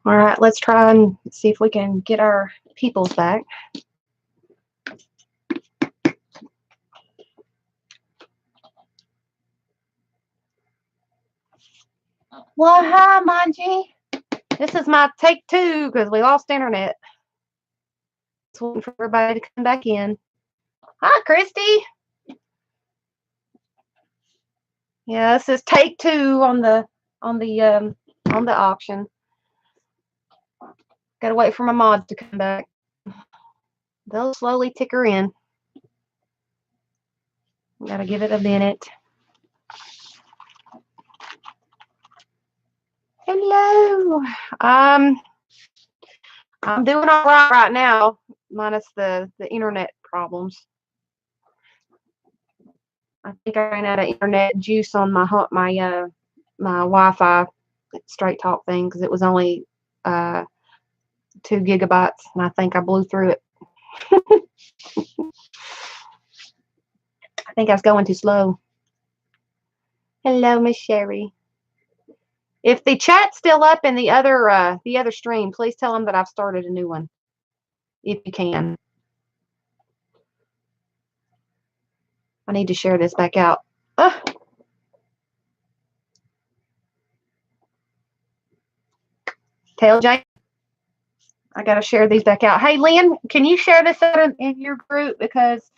All right, let's try and see if we can get our peoples back. Well, hi, Manji. This is my take two because we lost internet. Just waiting for everybody to come back in. Hi, Christy. Yeah, this is take two on the auction. Gotta wait for my mods to come back. They'll slowly ticker in. Gotta give it a minute. Hello. I'm doing all right now, minus the internet problems. I think I ran out of internet juice on my Wi-Fi straight talk thing because it was only 2 gigabytes, and I think I blew through it. I think I was going too slow. Hello, Miss Sherry. If the chat's still up in the other stream, please tell them that I've started a new one, if you can. I need to share this back out. Tell Jane I gotta share these back out. Hey, Lynn, can you share this out in your group because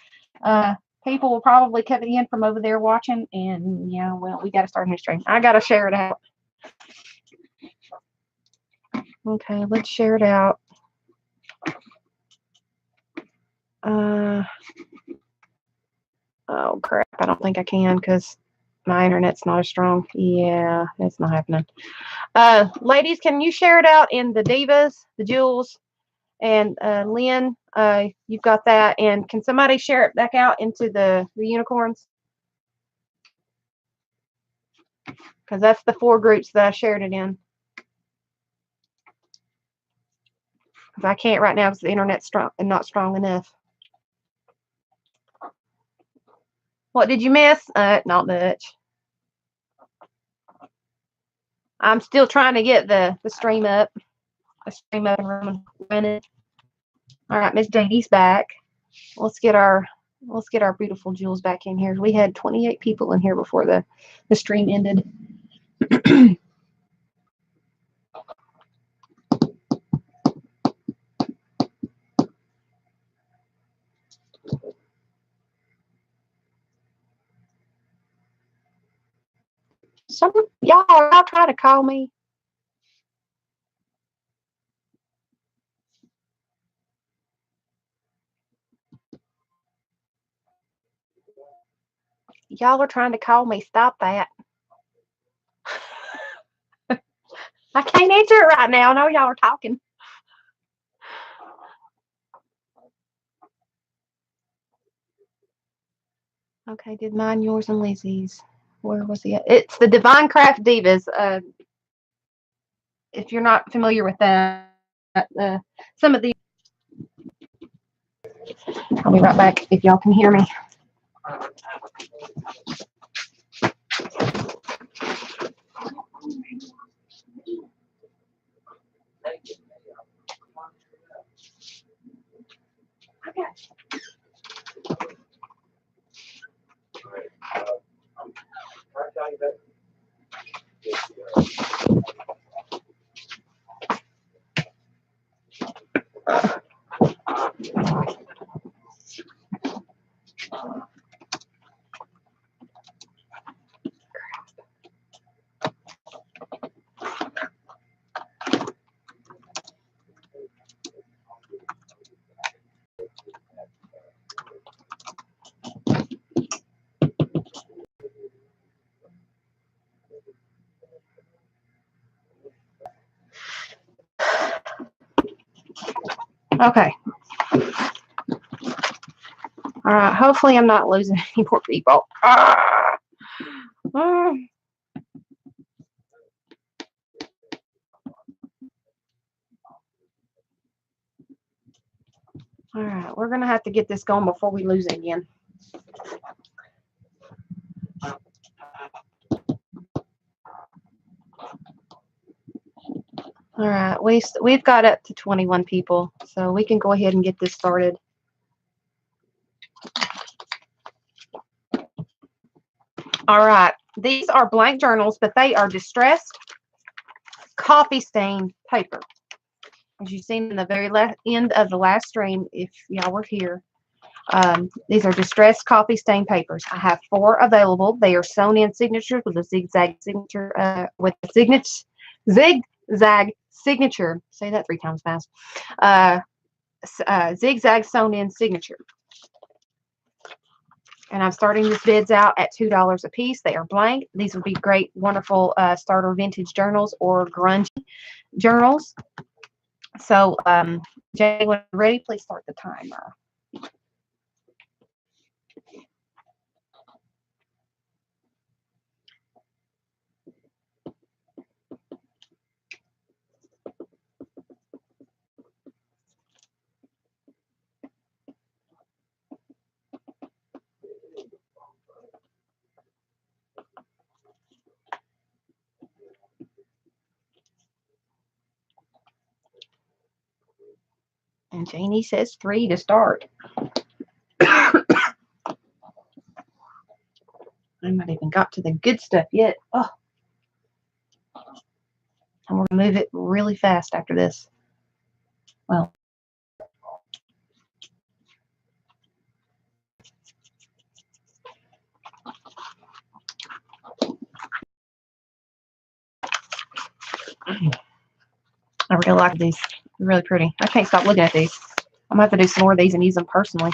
people will probably come in from over there watching, and yeah, well, we gotta start a new stream. I gotta share it out. Okay, let's share it out. Oh crap! I don't think I can because my internet's not as strong. Yeah, it's not happening. Ladies, can you share it out in the Divas, the Jewels, and Lynn? You've got that, and can somebody share it back out into the unicorns? Because that's the 4 groups that I shared it in. Because I can't right now because the internet's strong and not strong enough. What did you miss? Not much. I'm still trying to get the stream up. The stream up and running. All right, Miss Dady's back. Let's get our beautiful Jules back in here. We had 28 people in here before the stream ended. Some y'all try to call me. Y'all are trying to call me. Stop that. I can't answer it right now. I know y'all are talking. Okay, did mine, yours, and Lizzie's. Where was he at? It's the Divine Craft Divas. If you're not familiar with that, some of the. I'll be right back if y'all can hear me. Okay. All right. Hopefully, I'm not losing any more people. All right. We're going to have to get this going before we lose it again. All right, we've got up to 21 people, so we can go ahead and get this started. All right, these are blank journals, but they are distressed coffee stain paper. As you've seen in the very end of the last stream, if y'all were here, these are distressed coffee stain papers. I have 4 available. They are sewn in signatures with a zigzag signature, zigzag signature. Say that 3 times fast. Zigzag sewn in signature. And I'm starting these bids out at $2 a piece. They are blank. These would be great, wonderful starter vintage journals or grunge journals. So, Jay, when you're ready, please start the timer. And Janie says 3 to start. I not even got to the good stuff yet. Oh, and we're going to move it really fast after this. Well, I really like these. They're really pretty. I can't stop looking at these. I'm going to have to do some more of these and use them personally.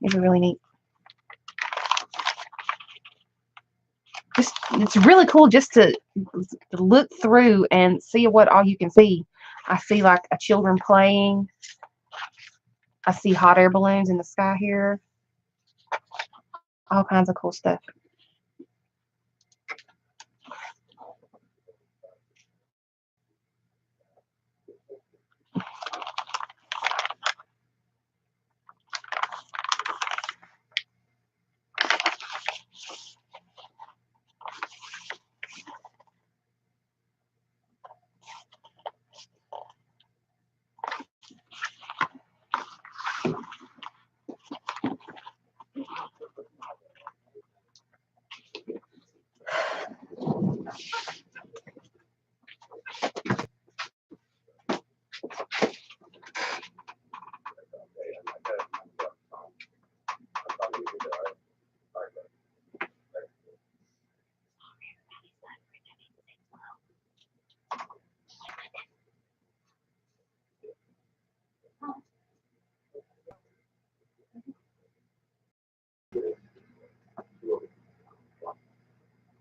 These are really neat. It's really cool just to look through and see what all you can see. I see like a children playing. I see hot air balloons in the sky here. All kinds of cool stuff.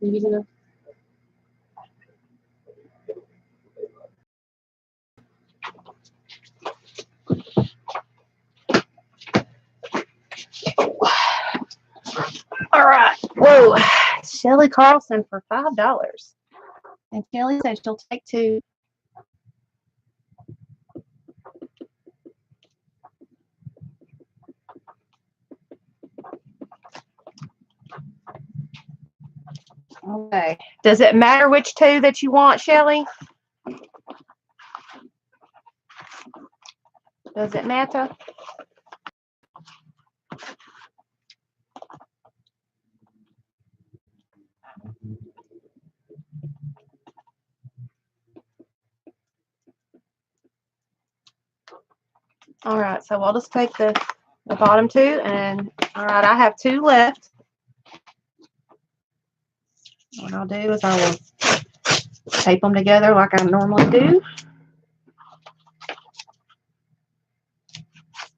You using them? All right. Whoa. Shelly Carlson for $5. And Shelly says she'll take 2. Okay. Does it matter which 2 that you want, Shelly? Does it matter? All right. So I'll just take the bottom 2. And all right, I have 2 left. What I'll do is I will tape them together like I normally do.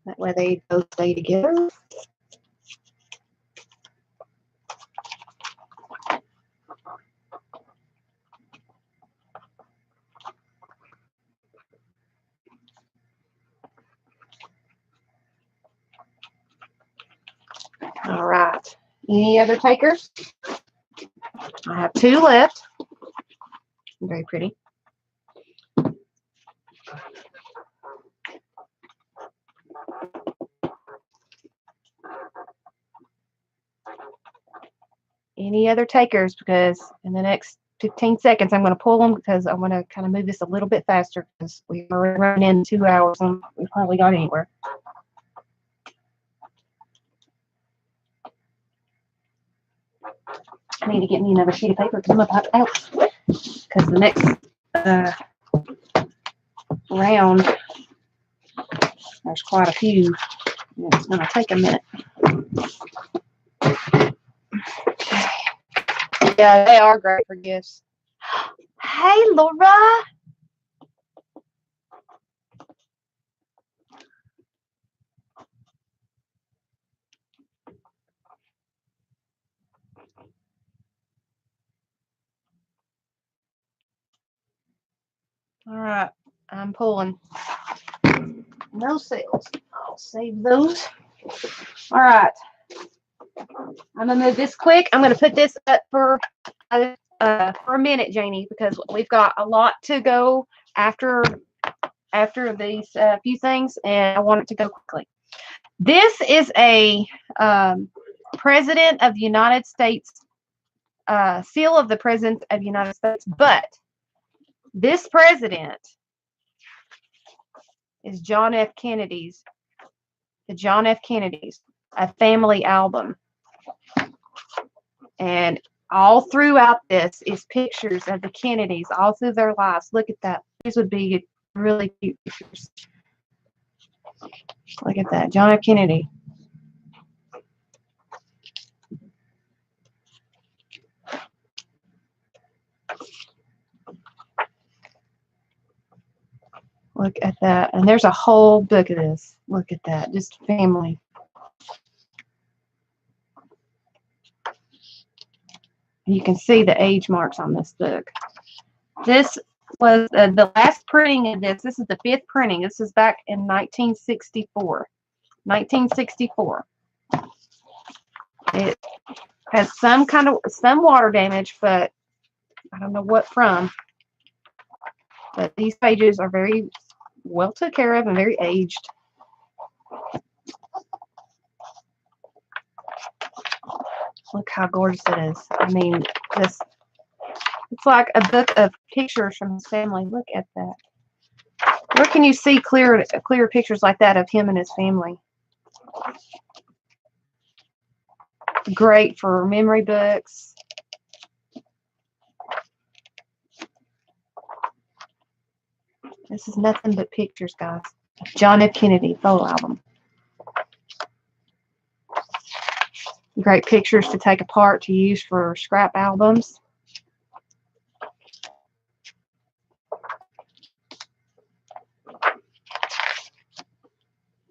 That way they both stay together. All right. Any other takers? I have 2 left. Very pretty. Any other takers? Because in the next 15 seconds. I'm going to pull them because I want to kind of move this a little bit faster because we're running in 2 hours and we hardly got anywhere. I need to get me another sheet of paper because I'm about out. Because the next round, there's quite a few. And it's going to take a minute. Yeah, they are great for gifts. Hey, Laura. All right, I'm pulling. No sales. I'll save those. All right. I'm going to move this quick. I'm going to put this up for a minute, Janie, because we've got a lot to go after these few things, and I want it to go quickly. This is a President of the United States, seal of the President of the United States, but this president is John F. Kennedy's, the John F. Kennedy's, a family album. And all throughout this is pictures of the Kennedys all through their lives. Look at that. These would be really cute pictures. Look at that. John F. Kennedy. Look at that. And there's a whole book of this. Look at that. Just family. You can see the age marks on this book. This was the last printing of this. This is the 5th printing. This is back in 1964. 1964. It has some water damage, but I don't know what from. But these pages are very well took care of and very aged. Look how gorgeous it is. I mean, it's like a book of pictures from his family. Look at that. Where can you see clear pictures like that of him and his family? Great for memory books. This is nothing but pictures, guys. John F. Kennedy photo album. Great pictures to take apart to use for scrap albums.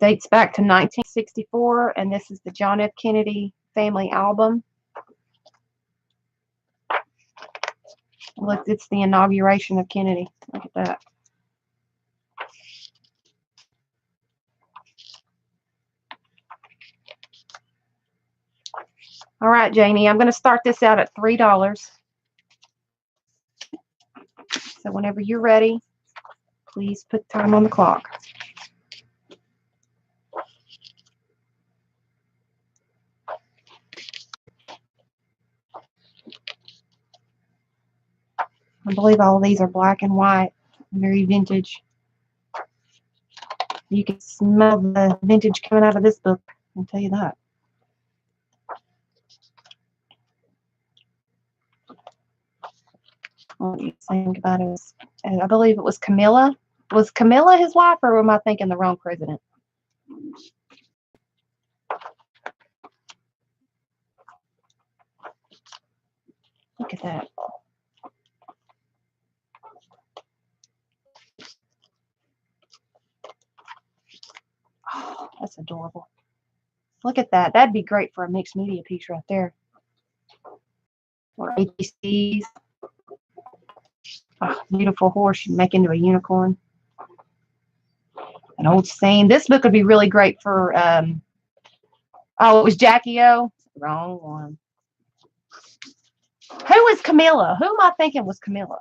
Dates back to 1964, and this is the John F. Kennedy family album. Look, it's the inauguration of Kennedy. Look at that. All right, Janie, I'm going to start this out at $3. So whenever you're ready, please put time on the clock. I believe all of these are black and white, very vintage. You can smell the vintage coming out of this book, I'll tell you that. What do you think about it? I believe it was Camilla. Was Camilla his wife, or am I thinking the wrong president? Look at that. Oh, that's adorable. Look at that. That'd be great for a mixed media piece right there. Or ABCs. Oh, beautiful horse you make into a unicorn. An old scene. This book would be really great for, oh, it was Jackie O. Wrong one. Who is Camilla? Who am I thinking was Camilla?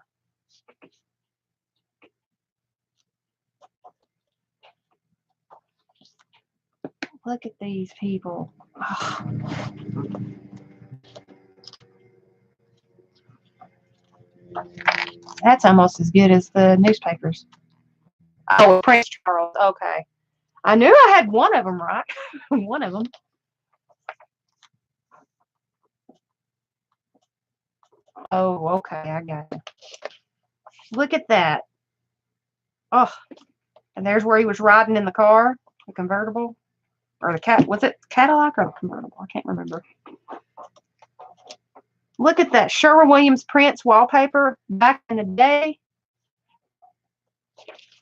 Look at these people. Oh. That's almost as good as the newspapers. Oh, Prince Charles. Okay. I knew I had one of them right. One of them. Oh, okay. I got it. Look at that. Oh, and there's where he was riding in the car, the convertible. Or the cat. Was it Cadillac or the convertible? I can't remember. Look at that Sherwin-Williams Prince wallpaper back in the day.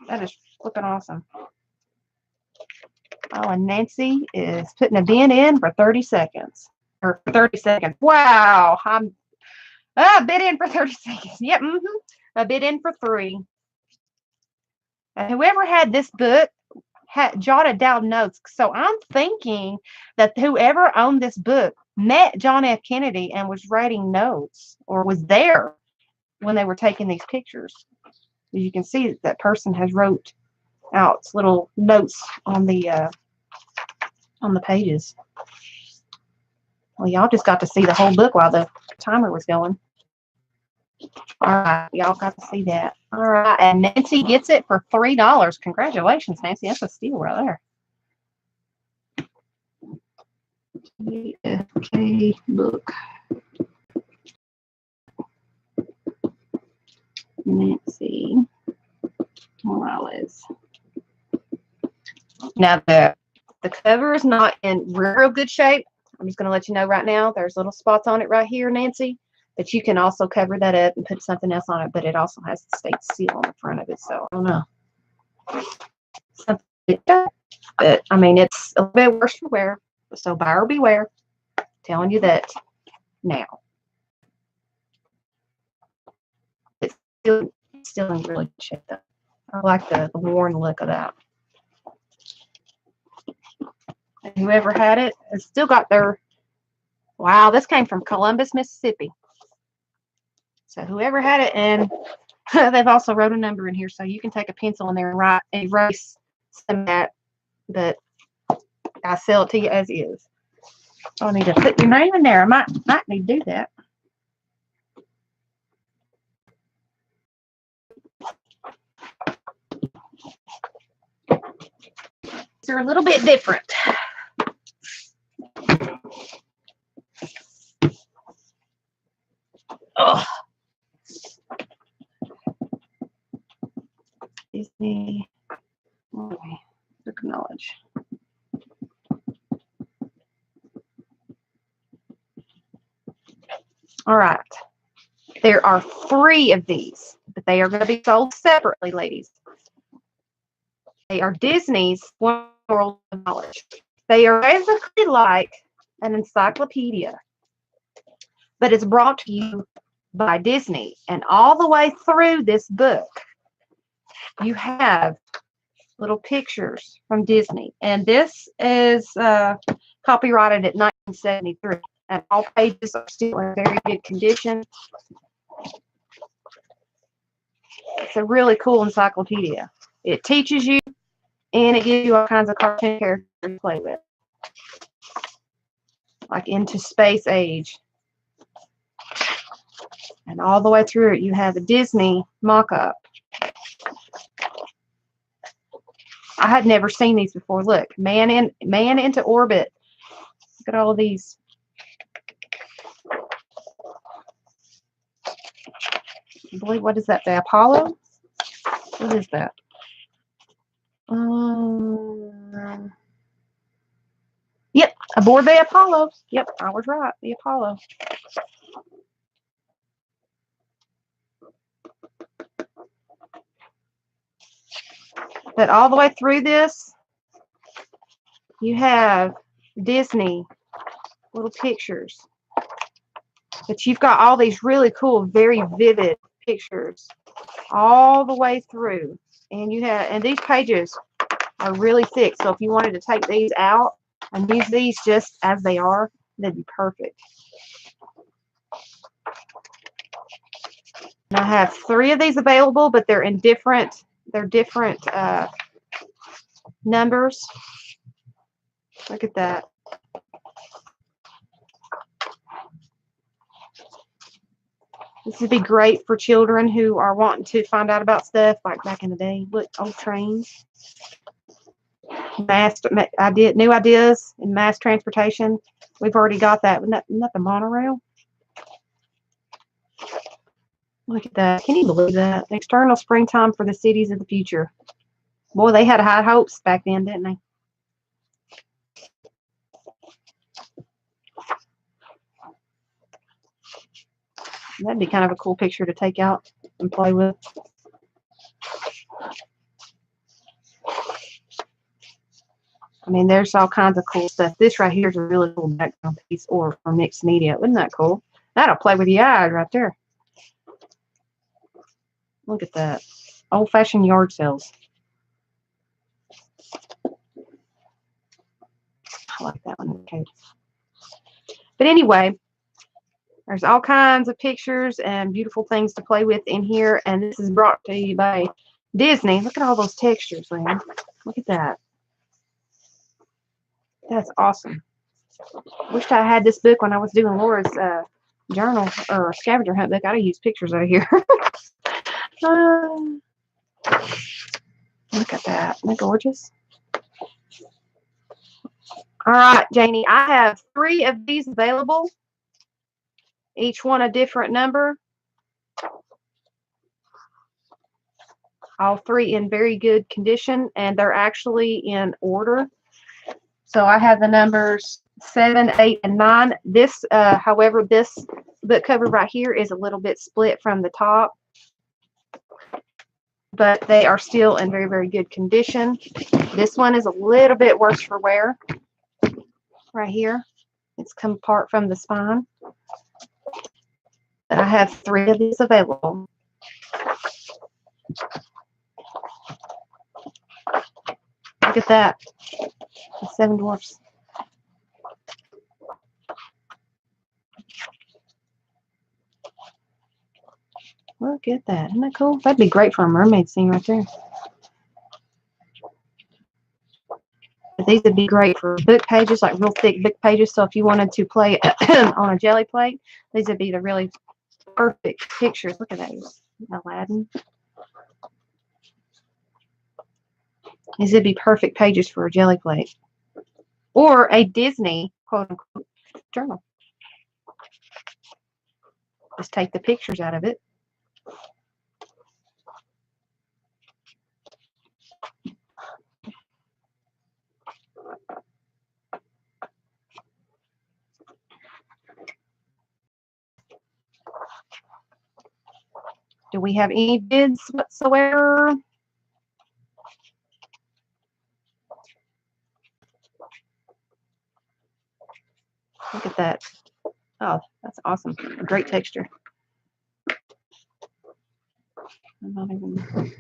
That is looking awesome. Oh, and Nancy is putting a bid in for 30 seconds. Or 30 seconds. Wow. I bid in for 30 seconds. Yep. I bid in for 3. And whoever had this book had jotted down notes. So I'm thinking that whoever owned this book met John F. Kennedy and was writing notes or was there when they were taking these pictures. As you can see, that person has wrote out little notes on the pages. Well, y'all just got to see the whole book while the timer was going. All right, y'all got to see that. All right, and Nancy gets it for $3. Congratulations, Nancy. That's a steal right there. Okay, book. Nancy Morales. Now the cover is not in real good shape. I'm just going to let you know right now. There's little spots on it right here, Nancy. But you can also cover that up and put something else on it. But it also has the state seal on the front of it. So I don't know. But I mean, it's a little bit worse for wear. So buyer beware. Telling you that now. It's still in really good shape though. I like the worn look of that. And whoever had it has still got their. Wow, this came from Columbus, Mississippi. So whoever had it, and they've also wrote a number in here, so you can take a pencil in there and erase some of that. But I sell it to you as is. So I need to put your name in there. I might need to do that. They're a little bit different. Oh. Disney. Okay. Acknowledge. All right. There are 3 of these, but they are going to be sold separately, ladies. They are Disney's One World of Knowledge. They are basically like an encyclopedia, but it's brought to you by Disney. And all the way through this book, you have little pictures from Disney. And this is copyrighted at 1973. And all pages are still in very good condition. It's a really cool encyclopedia. It teaches you, and it gives you all kinds of cartoon characters to play with. Like Into Space Age. And all the way through it, you have a Disney mock-up. I had never seen these before. Look, man into orbit. Look at all of these. I believe, what is that? The Apollo? What is that? Yep, aboard the Apollo. Yep, I was right. The Apollo. But all the way through this, you have Disney little pictures. But you've got all these really cool, very vivid pictures all the way through. And you have, and these pages are really thick. So if you wanted to take these out and use these just as they are, they'd be perfect. And I have 3 of these available, but they're in different, numbers. Look at that. This would be great for children who are wanting to find out about stuff like back in the day. Look, old trains. New ideas in mass transportation. We've already got that. Isn't that the monorail? Look at that. Can you believe that? External springtime for the cities of the future. Boy, they had high hopes back then, didn't they? That'd be kind of a cool picture to take out and play with. I mean, there's all kinds of cool stuff. This right here is a really cool background piece or mixed media. Isn't that cool? That'll play with your eyes right there. Look at that. Old-fashioned yard sales. I like that one. Okay. But anyway, there's all kinds of pictures and beautiful things to play with in here. And this is brought to you by Disney. Look at all those textures, man. Look at that. That's awesome. Wished I had this book when I was doing Laura's journal or scavenger hunt book. I'd have used pictures out of here. Look at that. Isn't that gorgeous? All right, Janie, I have 3 of these available, each one a different number. All 3 in very good condition, and they're actually in order. So I have the numbers 7, 8, and 9. This, however, this book cover right here is a little bit split from the top, but they are still in very, very good condition. This one is a little bit worse for wear. Right here, it's come apart from the spine. But I have 3 of these available. Look at that. The 7 Dwarfs. Look at that. Isn't that cool? That'd be great for a mermaid scene right there. But these would be great for book pages, like real thick book pages. So if you wanted to play on a jelly plate, these would be the really perfect pictures. Look at those. Aladdin. These would be perfect pages for a jelly plate. Or a Disney, quote unquote, journal. Just take the pictures out of it. Do we have any bids whatsoever? Look at that. Oh, that's awesome. Great texture. I'm not even...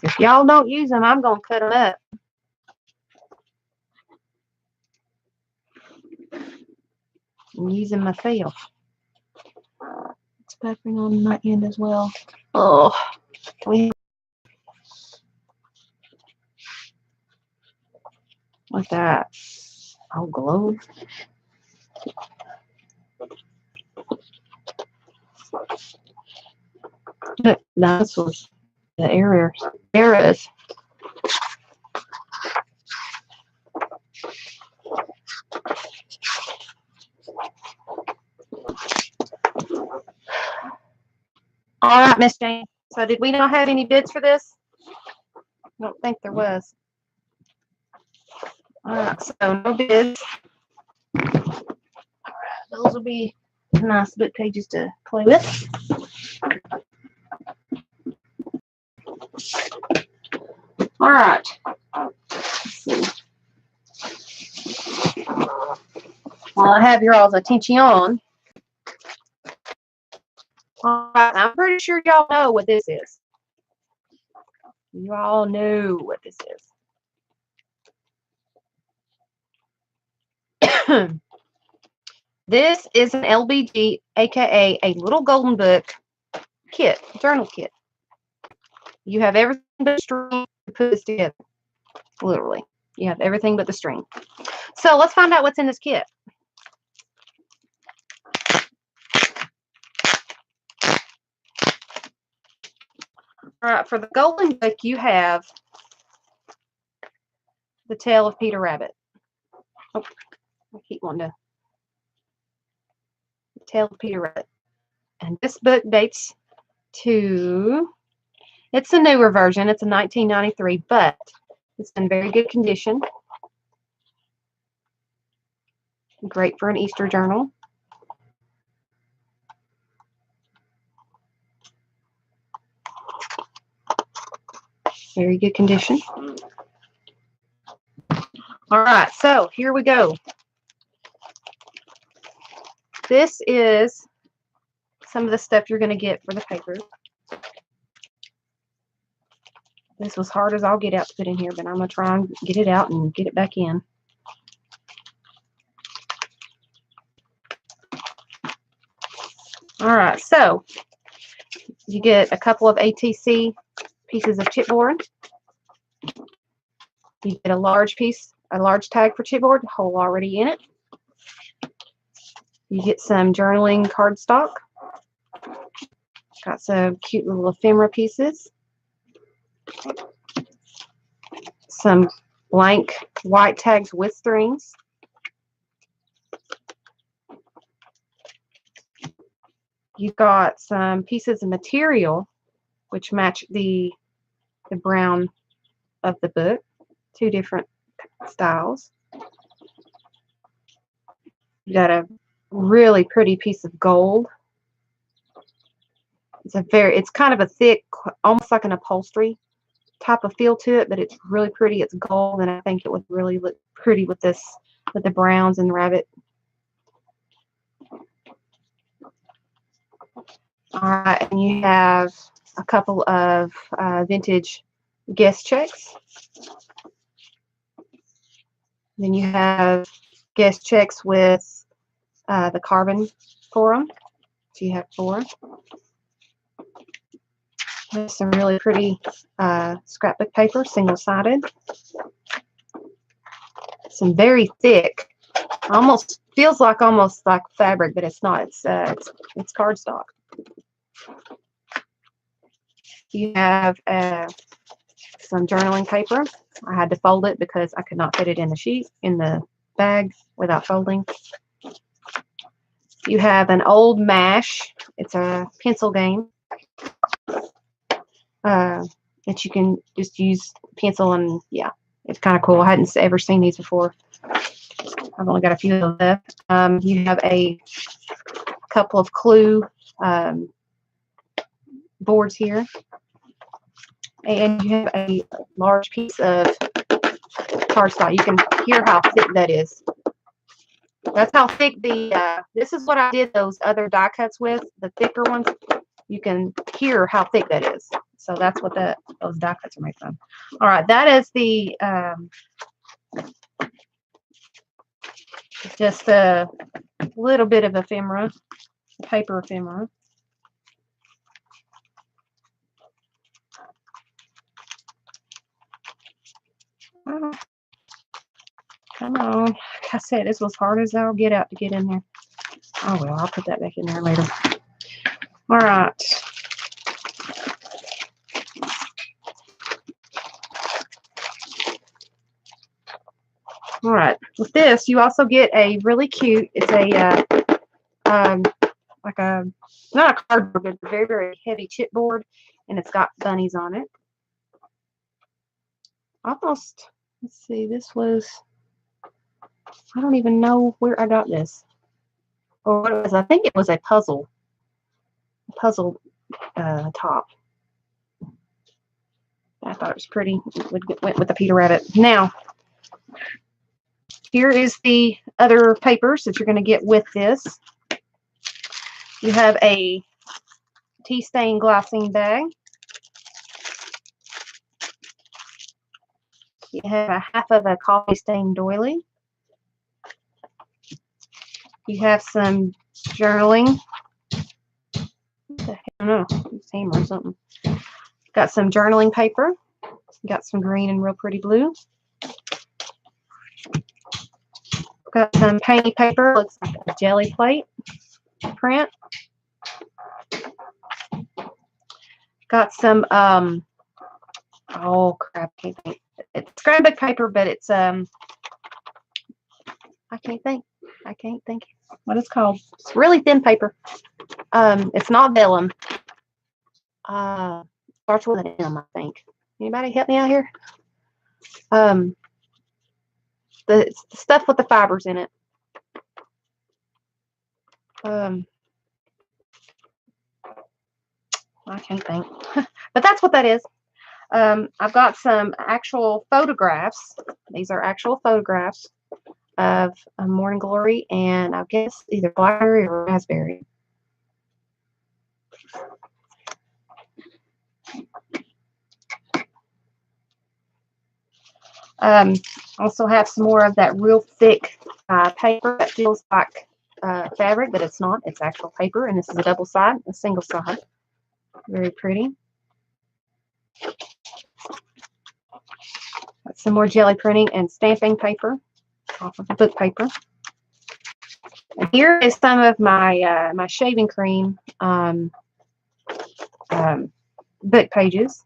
If y'all don't use them, I'm going to cut them up. And use them myself. It's peppering on my end as well. Oh, like that. Oh, globe. This was the eras. All right, Miss Jane. So did we not have any bids for this? I don't think there was. All right, so no bids. All right, those will be nice book pages to play with. All right. Let's see. Well, I have your all's attention. All right, I'm pretty sure y'all know what this is. You all know what this is. This is an LBG, aka a little golden book kit, journal kit. You have everything but string to put this together. Literally. You have everything but the string. So let's find out what's in this kit. right, for the golden book, you have The Tale of Peter Rabbit. Oh, I keep wanting to. The Tale of Peter Rabbit. And this book dates to, it's a newer version. It's a 1993, but it's in very good condition. Great for an Easter journal. Very good condition. All right, so here we go. This is some of the stuff you're going to get for the paper. This was hard as I'll get out to put in here, but I'm going to try and get it out and get it back in. All right, so you get a couple of ATC pieces of chipboard. You get a large piece, a large tag for chipboard, hole already in it. You get some journaling cardstock. Got some cute little ephemera pieces. Some blank white tags with strings. You've got some pieces of material which match the brown of the book. Two different styles. You got a really pretty piece of gold. It's kind of a thick, almost like an upholstery type of feel to it, but it's really pretty. It's gold, and I think it would really look pretty with this, with the browns and rabbit. All right, and you have a couple of vintage guest checks. Then you have guest checks with the carbon for them. So you have 4. There's some really pretty scrapbook paper, single-sided. Some very thick, almost feels like fabric, but it's not. It's cardstock. You have some journaling paper. I had to fold it because I could not fit it in the bag without folding. You have an old MASH. It's a pencil game that you can just use pencil, and yeah, it's kind of cool. I hadn't ever seen these before. I've only got a few of them left. You have a couple of Clue boards here, and you have a large piece of cardstock. You can hear how thick that is. That's how thick this is what I did those other die cuts with, the thicker ones. You can hear how thick that is. So that's what those die cuts are made from. All right, that is the just a little bit of ephemera, paper ephemera. Oh, come on. Like I said, this was hard as I'll get out to get in there. Oh, well, I'll put that back in there later. All right. All right. With this, you also get a really cute, it's a, like a, not a cardboard, but a very, very heavy chipboard, and it's got bunnies on it. Almost, let's see, this was, I don't even know where I got this. Or what it was. I think it was a puzzle top. I thought it was pretty. It went with the Peter Rabbit. Now, here is the other papers that you're going to get with this. You have a tea stain glycine bag. You have a half of a coffee stain doily. You have some journaling. I don't know, it's hammer or something. Got some journaling paper. Got some green and real pretty blue. Got some painty paper. Looks like a jelly plate print. Got some oh crap, I can't think. It's scrapbook paper, but it's I can't think. I can't think what it's called. It's really thin paper. It's not vellum. Starts with an M, I think. Anybody help me out here? The stuff with the fibers in it. I can't think, but that's what that is. I've got some actual photographs. These are actual photographs of Morning Glory, and I guess either blackberry or raspberry. Also have some more of that real thick paper that feels like fabric, but it's not. It's actual paper, and this is a double side, a single side. Very pretty. Got some more jelly printing and stamping paper off of the book paper. And here is some of my my shaving cream book pages.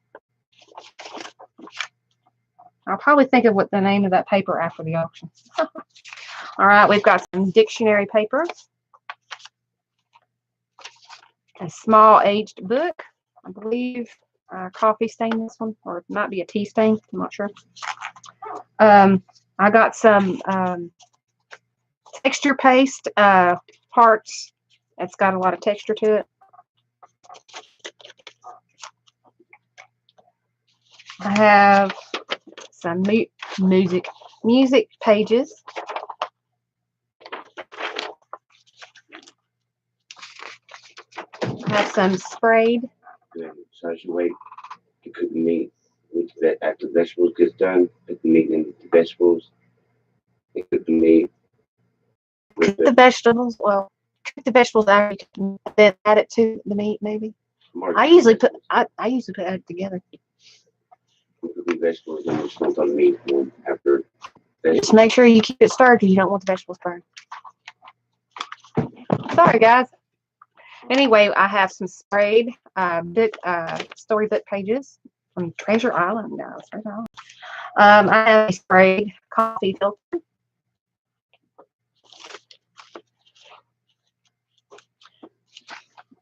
I'll probably think of what the name of that paper after the auction. All right, we've got some dictionary paper, a small aged book, I believe coffee stain this one, or it might be a tea stain, I'm not sure. I got some texture paste parts. It's got a lot of texture to it. I have some music pages. I have some sprayed. So as you wait to cook the meat, after the vegetables gets done, put the meat in the vegetables. And cook the meat. Cook the vegetables. Well, cook the vegetables after you cook them, then add it to the meat, maybe. I usually put it together. Cook the vegetables and just on the meat after. Just make sure you keep it stirred because you don't want the vegetables burned. Sorry, guys. Anyway, I have some sprayed storybook pages from Treasure Island, guys. Treasure Island. I have a sprayed coffee filter.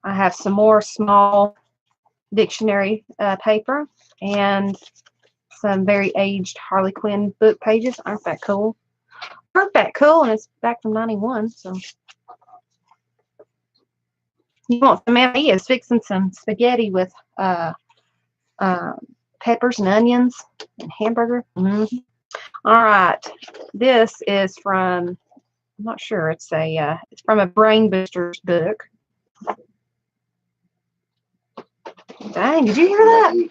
I have some more small dictionary paper and some very aged Harley Quinn book pages. Aren't that cool? Aren't that cool? And it's back from '91, so. You want some? He is fixing some spaghetti with peppers and onions and hamburger. All right, this is from. I'm not sure. It's from a Brain Boosters book. Dang! Did you hear that?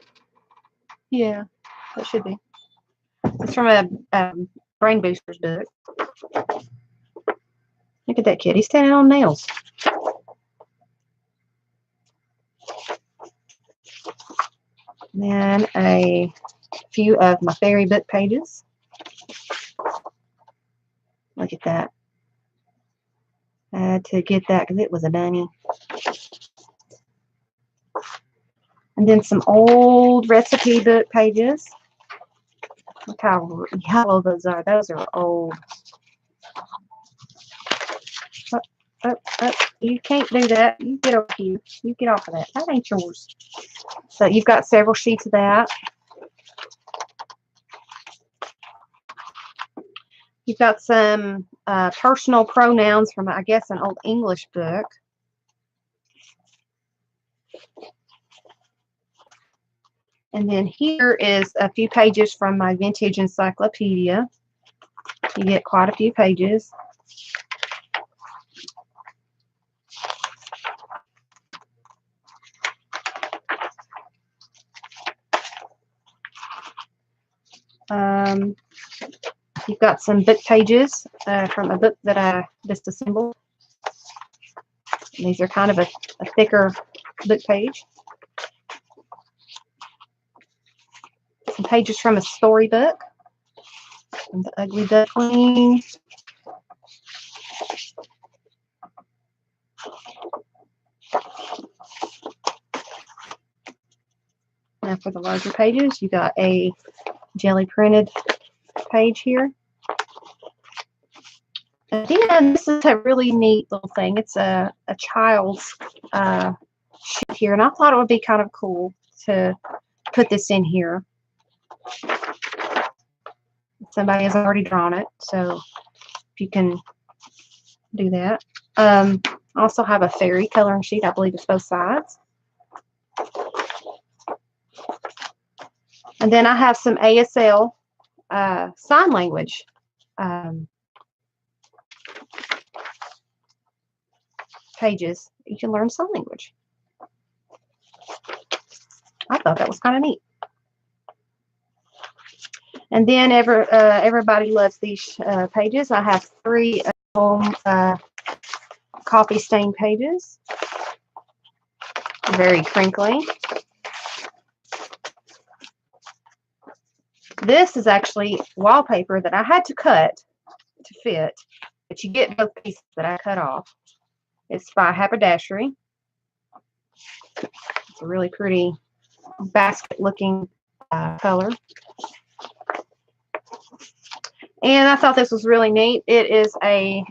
Yeah, that should be. It's from a Brain Boosters book. Look at that kid. He's standing on nails. Then a few of my fairy book pages. Look at that. I had to get that because it was a bunny. And then some old recipe book pages. Look how yellow those are. Those are old. You can't do that. You get over here. You get off of that. That ain't yours. So you've got several sheets of that. You've got some personal pronouns from, I guess, an old English book. And then here is a few pages from my vintage encyclopedia. You get quite a few pages. You've got some book pages from a book that I disassembled. These are kind of a thicker book page. Some pages from a storybook. From The Ugly Duckling. Now for the larger pages, you got a jelly printed page here. Again, this is a really neat little thing. It's a child's sheet here, and I thought it would be kind of cool to put this in here. Somebody has already drawn it, so you can do that. I also have a fairy coloring sheet. I believe it's both sides. And then I have some ASL sign language pages. You can learn sign language. I thought that was kind of neat. And then everybody loves these pages. I have 3 home coffee stain pages. Very crinkly. This is actually wallpaper that I had to cut to fit, but you get both pieces that I cut off. It's by Haberdashery. It's a really pretty basket-looking color. And I thought this was really neat. It is a,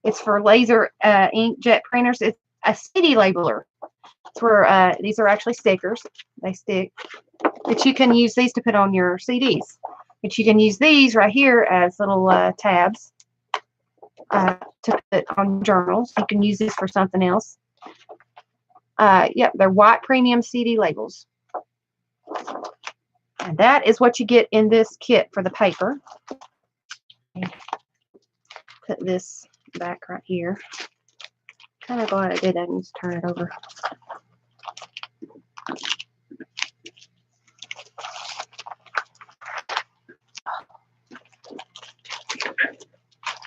it's for laser inkjet printers. It's a CD labeler. It's where these are actually stickers. They stick. But you can use these to put on your CDs. But you can use these right here as little tabs to put on journals. You can use this for something else. Yep, they're white premium CD labels. And that is what you get in this kit for the paper. Put this back right here. Kind of glad I did that and just turn it over.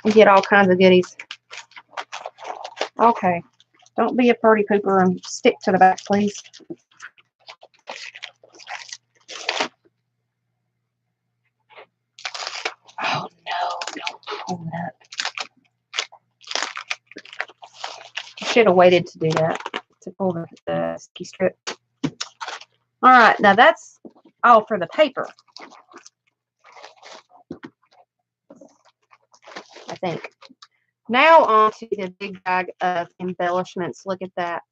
You get all kinds of goodies. Okay, don't be a party pooper and stick to the back, please. Oh no, don't pull it up. I should have waited to do that, to pull the sticky strip. All right, now that's all for the paper, I think. Now on to the big bag of embellishments. Look at that.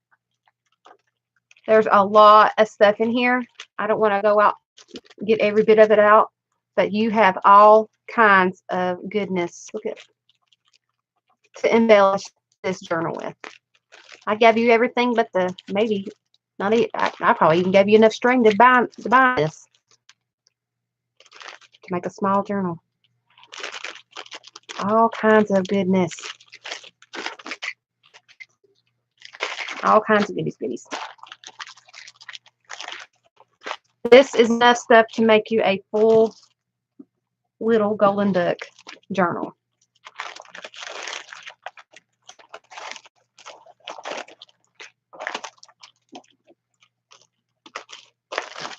There's a lot of stuff in here. I don't want to go out and get every bit of it out, but you have all kinds of goodness. Look at to embellish this journal with. I gave you everything but the maybe not. I probably even gave you enough string to buy this to make a small journal. All kinds of goodness. All kinds of goodies. This is enough stuff to make you a full little golden duck journal.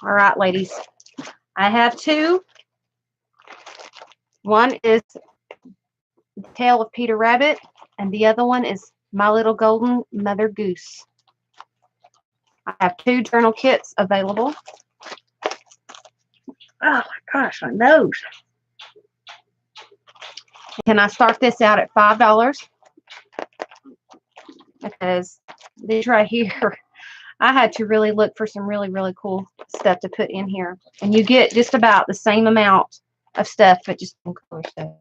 All right, ladies. I have 2. One is The Tale of Peter Rabbit, and the other one is My Little Golden Mother Goose. I have 2 journal kits available. Oh my gosh, my nose. Can I start this out at $5? Because these right here, I had to really look for some really, really cool stuff to put in here. And you get just about the same amount of stuff, but just some cooler stuff.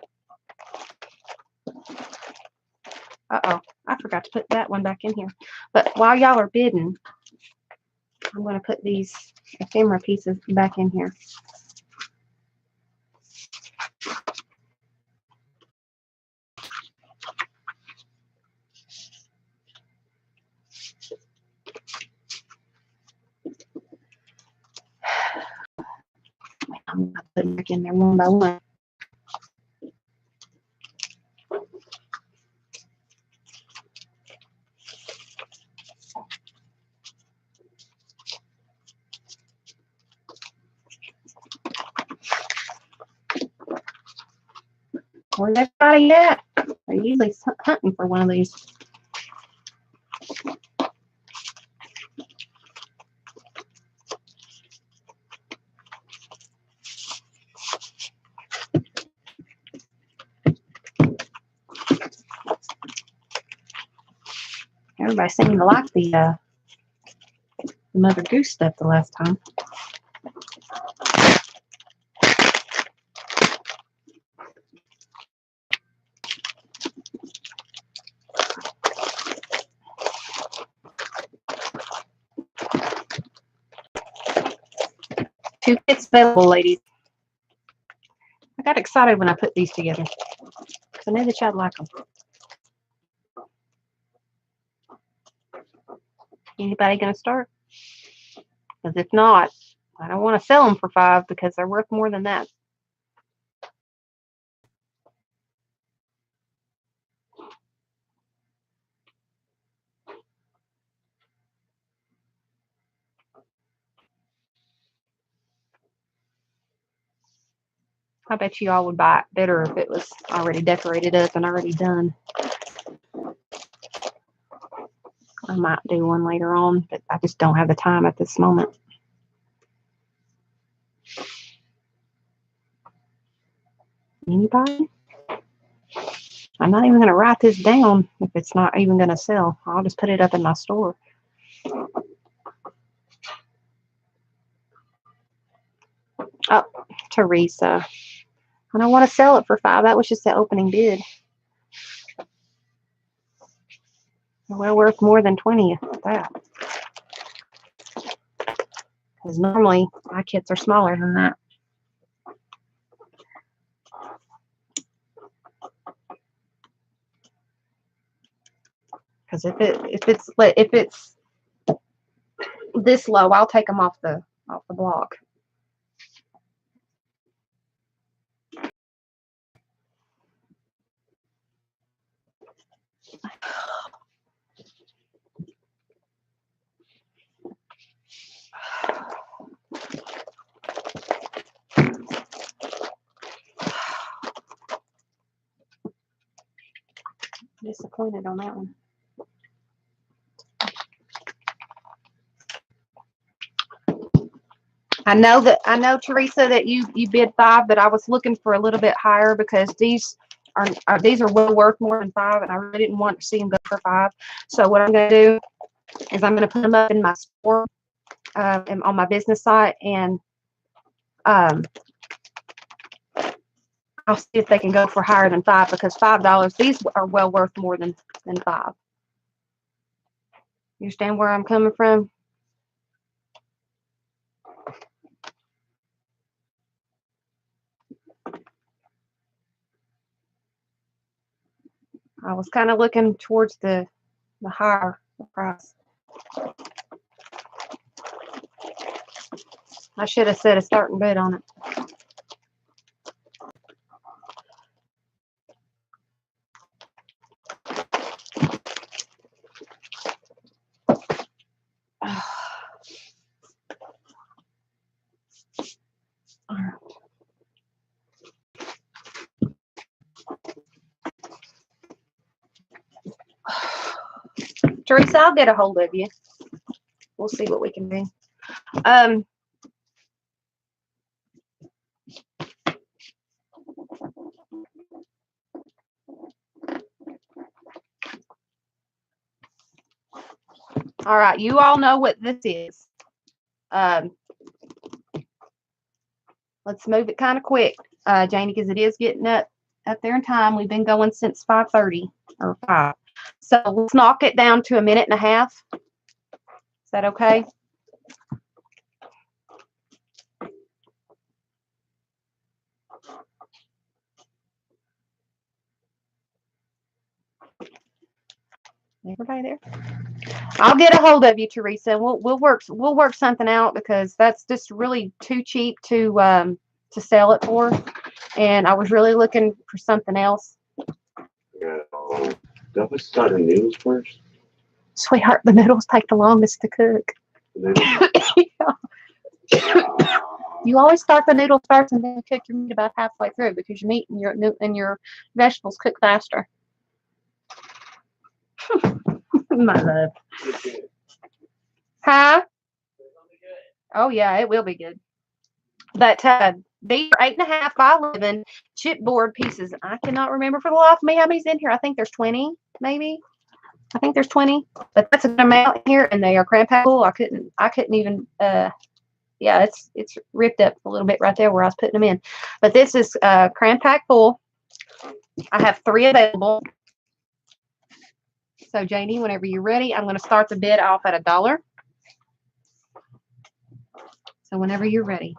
Uh-oh, I forgot to put that one back in here. But while y'all are bidding, I'm going to put these ephemera pieces back in here. I'm going to put them back in there one by one. Where's everybody at? They're usually hunting for one of these. Everybody seemed to like the Mother Goose stuff the last time. Two kits available, ladies. I got excited when I put these together. I knew that y'd like them. Anybody gonna start? Because if not, I don't want to sell them for $5 because they're worth more than that. I bet you all would buy it better if it was already decorated up and already done. I might do one later on, but I just don't have the time at this moment. Anybody? I'm not even going to write this down if it's not even going to sell. I'll just put it up in my store. Oh, Teresa. I don't want to sell it for $5. That was just the opening bid. Well worth more than 20 at that. Because normally my kits are smaller than that. Because if it's this low, I'll take them off the block. Disappointed on that one. I know Teresa that you bid $5, but I was looking for a little bit higher because these are well worth more than $5, and I really didn't want to see them go for $5. So what I'm going to do is I'm going to put them up in my store and on my business site, and I'll see if they can go for higher than $5 because $5 these are well worth more than $5. You understand where I'm coming from? I was kind of looking towards the higher price. I should have set a starting bid on it. Teresa, I'll get a hold of you. We'll see what we can do. All right, you all know what this is. Let's move it kind of quick, Janie, because it is getting up there in time. We've been going since 5:30 or 5. So let's knock it down to a minute and a half. Is that okay? Everybody there? I'll get a hold of you, Teresa. We'll work something out because that's just really too cheap to sell it for, and I was really looking for something else. Yeah. Don't we start the noodles first? Sweetheart, the noodles take the longest to cook. You always start the noodles first and then cook your meat about halfway through because your meat and your vegetables cook faster. My love. Huh? Oh yeah, it will be good. But these are 8.5 by 11 chipboard pieces. I cannot remember for the life of me how many's in here. I think there's 20, maybe. I think there's 20, but that's a good amount here, and they are crayon pack full. I couldn't even, yeah, it's ripped up a little bit right there where I was putting them in. But this is crayon pack full. I have 3 available. So Janie, whenever you're ready, I'm going to start the bid off at $1. So whenever you're ready.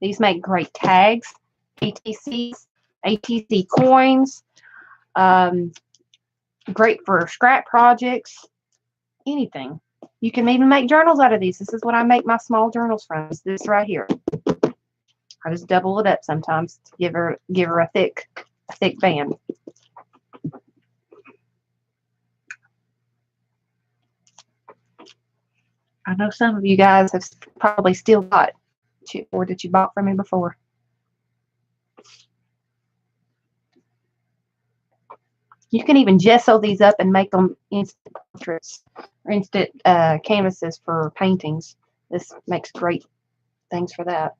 These make great tags, ATCs, ATC coins, great for scrap projects, anything. You can even make journals out of these. This is what I make my small journals from. Is this right here. I just double it up sometimes to give her a thick band. I know some of you guys have probably still got or that you bought from me before. You can even gesso these up and make them instant portraits or instant canvases for paintings. This makes great things for that.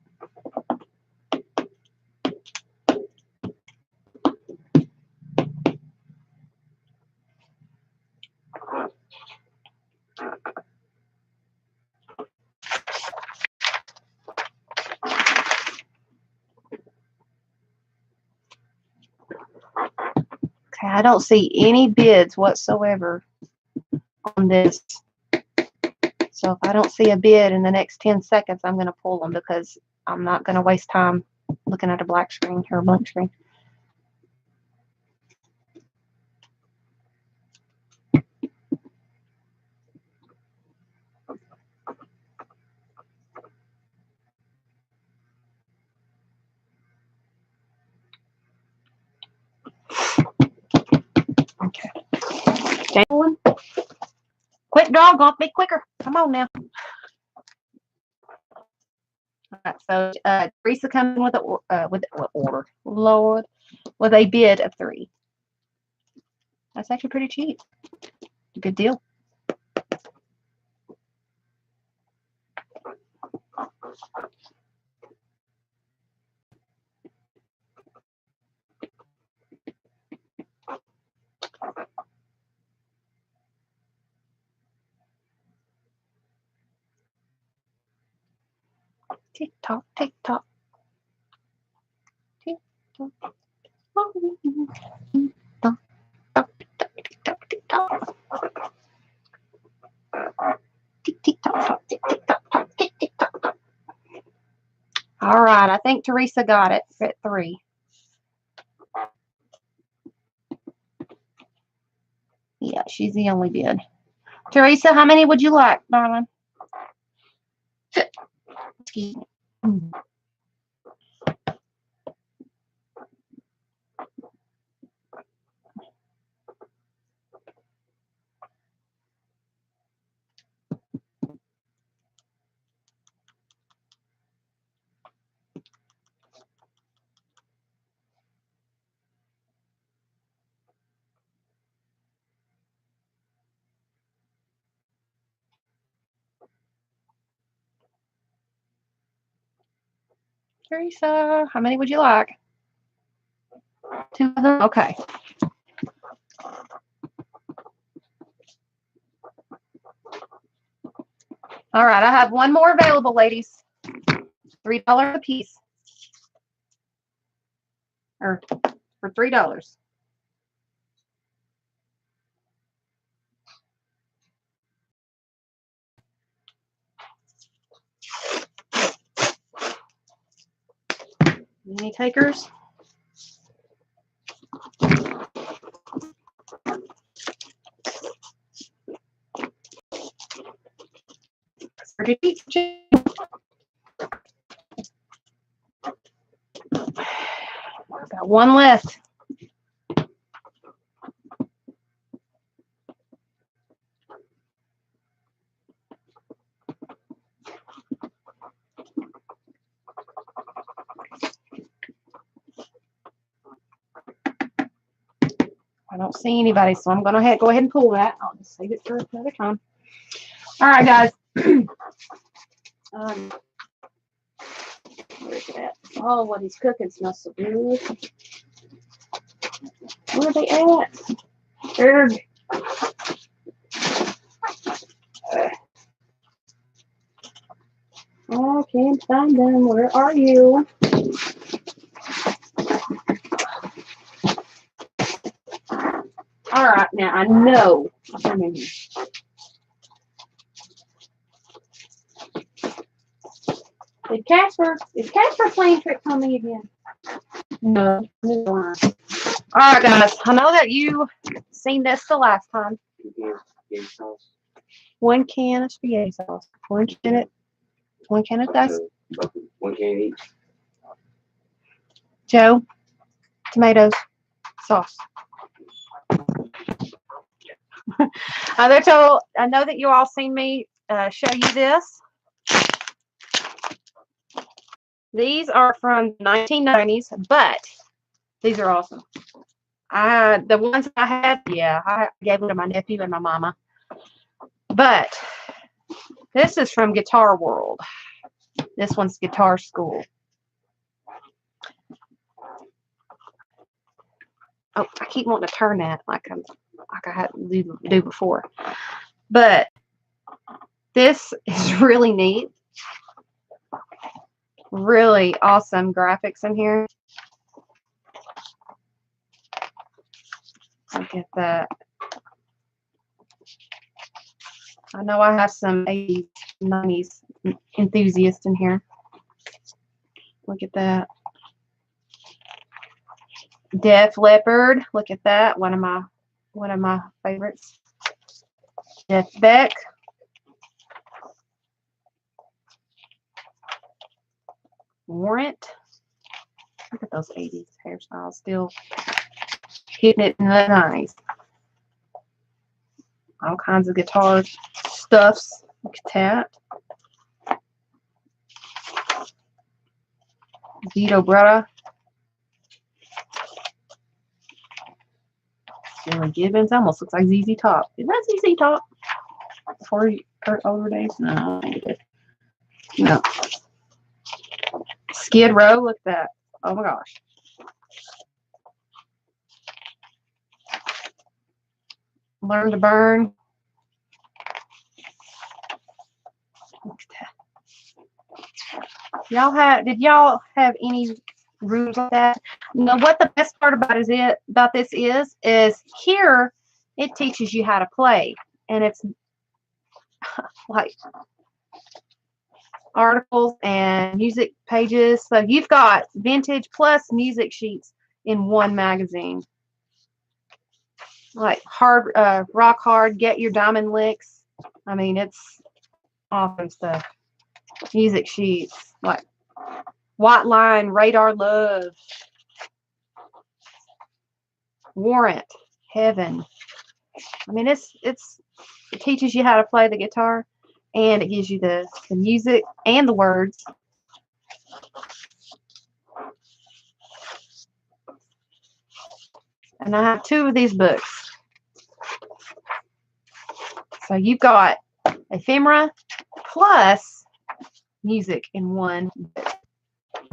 Okay, I don't see any bids whatsoever on this. So if I don't see a bid in the next 10 seconds, I'm going to pull them because I'm not going to waste time looking at a black screen or a blank screen. Okay. Jane, quick, dog, gonna be quicker. Come on now. All right, so Teresa comes in with what order? Lord, with a bid of 3. That's actually pretty cheap. Good deal. Tick tock, tick tock. Tick tock. Tick tock. Tick tick tock tock. Tick tick tock tock. Tick tick tock tock. All right, I think Teresa got it at 3. Yeah, she's the only bid. Teresa, how many would you like, darling? Excuse me. Teresa, how many would you like? 2 of them? Okay. All right, I have one more available, ladies. $3 a piece. Or for $3. Any takers? Got one left. I don't see anybody, so I'm gonna go ahead and pull that. I'll just save it for another time. All right, guys. Where's it at? Oh, what he's cooking smells so good. Where are they at? There's. I can't find them. Where are you? All right, now I know. Is Casper playing tricks on me again? No. All right, guys. I know that you seen this the last time. One can of spaghetti sauce. One can of dust. One can each. Joe, tomatoes, sauce. I know that you all seen me show you this. These are from the 1990s, but these are awesome. The ones I had, yeah, I gave them to my nephew and my mama. But this is from Guitar World. This one's Guitar School. Oh, I keep wanting to turn that like I had to do before. But this is really neat. Really awesome graphics in here. Look at that. I know I have some 80s, 90s enthusiasts in here. Look at that. Def Leppard. Look at that. One of my favorites. Jeff Beck. Warrant. Look at those 80s hairstyles. Still hitting it in the 90s. All kinds of guitar stuffs. Look at that. Vito Bratta. Billy Gibbons. Almost looks like ZZ Top. Is that ZZ Top? Before Kurt older days? No. No. Skid Row. Look at that. Oh my gosh. Learn to Burn. Look at that. Did y'all have any rooms like that? You know what the best part about this is here it teaches you how to play, and it's like articles and music pages. So you've got vintage plus music sheets in one magazine. Like rock hard, get your diamond licks. I mean, it's awesome stuff. Music sheets like White Line, Radar Love, Warrant, Heaven. I mean, it teaches you how to play the guitar, and it gives you the music and the words. And I have 2 of these books. So you've got ephemera plus music in one.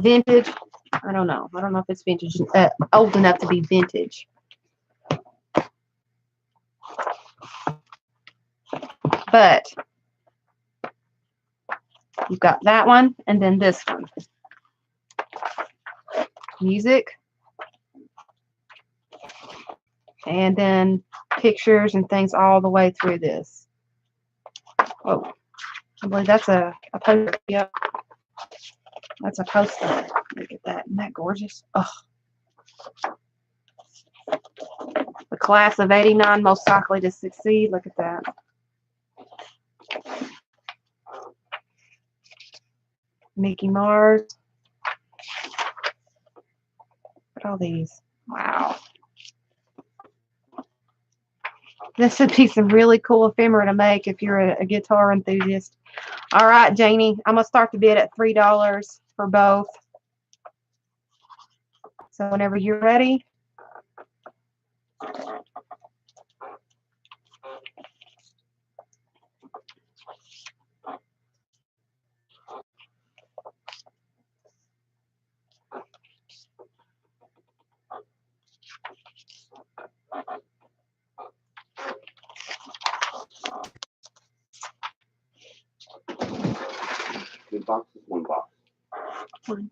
Vintage. I don't know. I don't know if it's vintage. Old enough to be vintage. But you've got that one and then this one. Music. And then pictures and things all the way through this. Oh, I believe that's a poster. Yep. That's a poster. Look at that. Isn't that gorgeous? Oh. The class of '89 most likely to succeed. Look at that. Mickey Mars. Look at all these. Wow. This would be some really cool ephemera to make if you're a guitar enthusiast. All right, Janie, I'm going to start the bid at $3 for both. So whenever you're ready. The box is one box. One.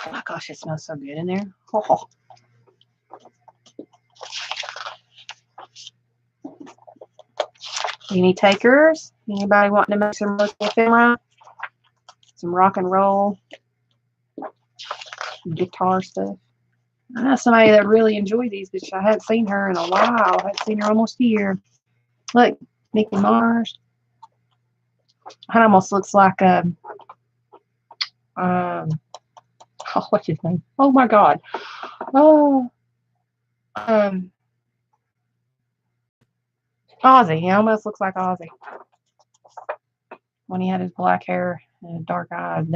Oh my gosh, it smells so good in there. Oh. Any takers? Anybody wanting to make some local ephemera? Some rock and roll guitar stuff. I know somebody that really enjoyed these, but I hadn't seen her in a while. I hadn't seen her almost a year. Look, Mickey Mars. That almost looks like oh, what's his name? Oh my God. Oh, Ozzy. He almost looks like Ozzy when he had his black hair and dark eyes.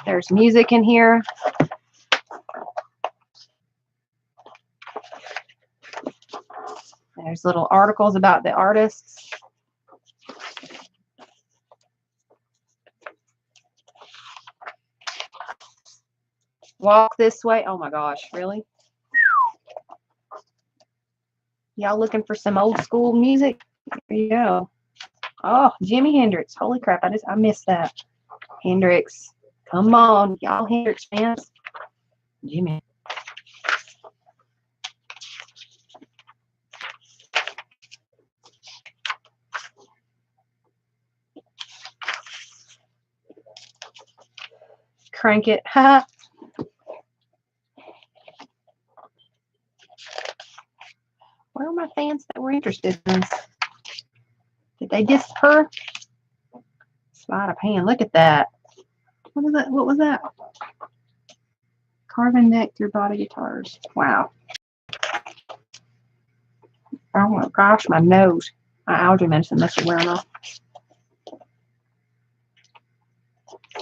There's music in here. There's little articles about the artists. Walk This Way. Oh my gosh, really? Y'all looking for some old school music? There you go. Oh, Jimi Hendrix. Holy crap, I missed that. Hendrix. Come on, y'all Hendrix fans. Jimmy. Crank It. Ha. Where are my fans that were interested in this? Did they disappear? Sleight of hand. Look at that. What is that? What was that? Carving neck through body guitars. Wow. Oh my gosh, my nose. My allergy medicine must be wearing off.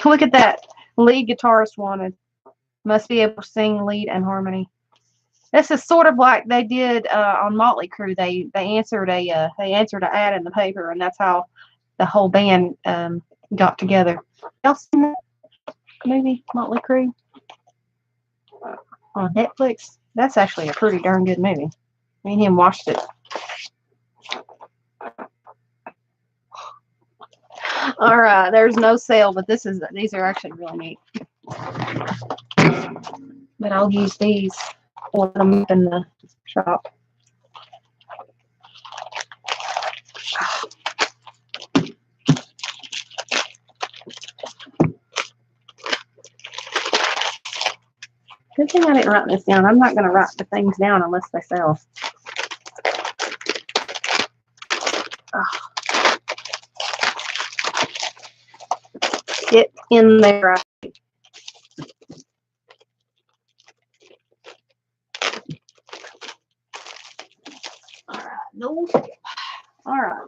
Look at that. Lead guitarist wanted. Must be able to sing lead and harmony. This is sort of like they did on Motley Crue. They answered an ad in the paper, and that's how the whole band got together. Y'all seen that movie, Motley Crue, on Netflix? That's actually a pretty darn good movie. Me and him watched it. All right, there's no sale, but these are actually really neat. But I'll use these when I'm up in the shop. Good thing I didn't write this down. I'm not going to write the things down unless they sell. Get in there. All right. No. All right.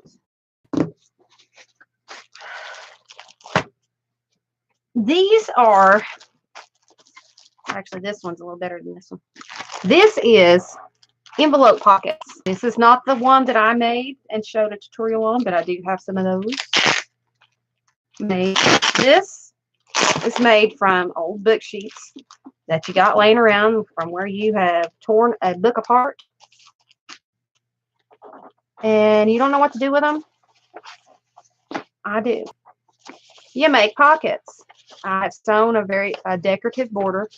These are, actually this one's a little better than this one. This is envelope pockets. This is not the one that I made and showed a tutorial on, but I do have some of those made. This is made from old book sheets that you got laying around from where you have torn a book apart and you don't know what to do with them. I do. You make pockets. I've sewn a decorative border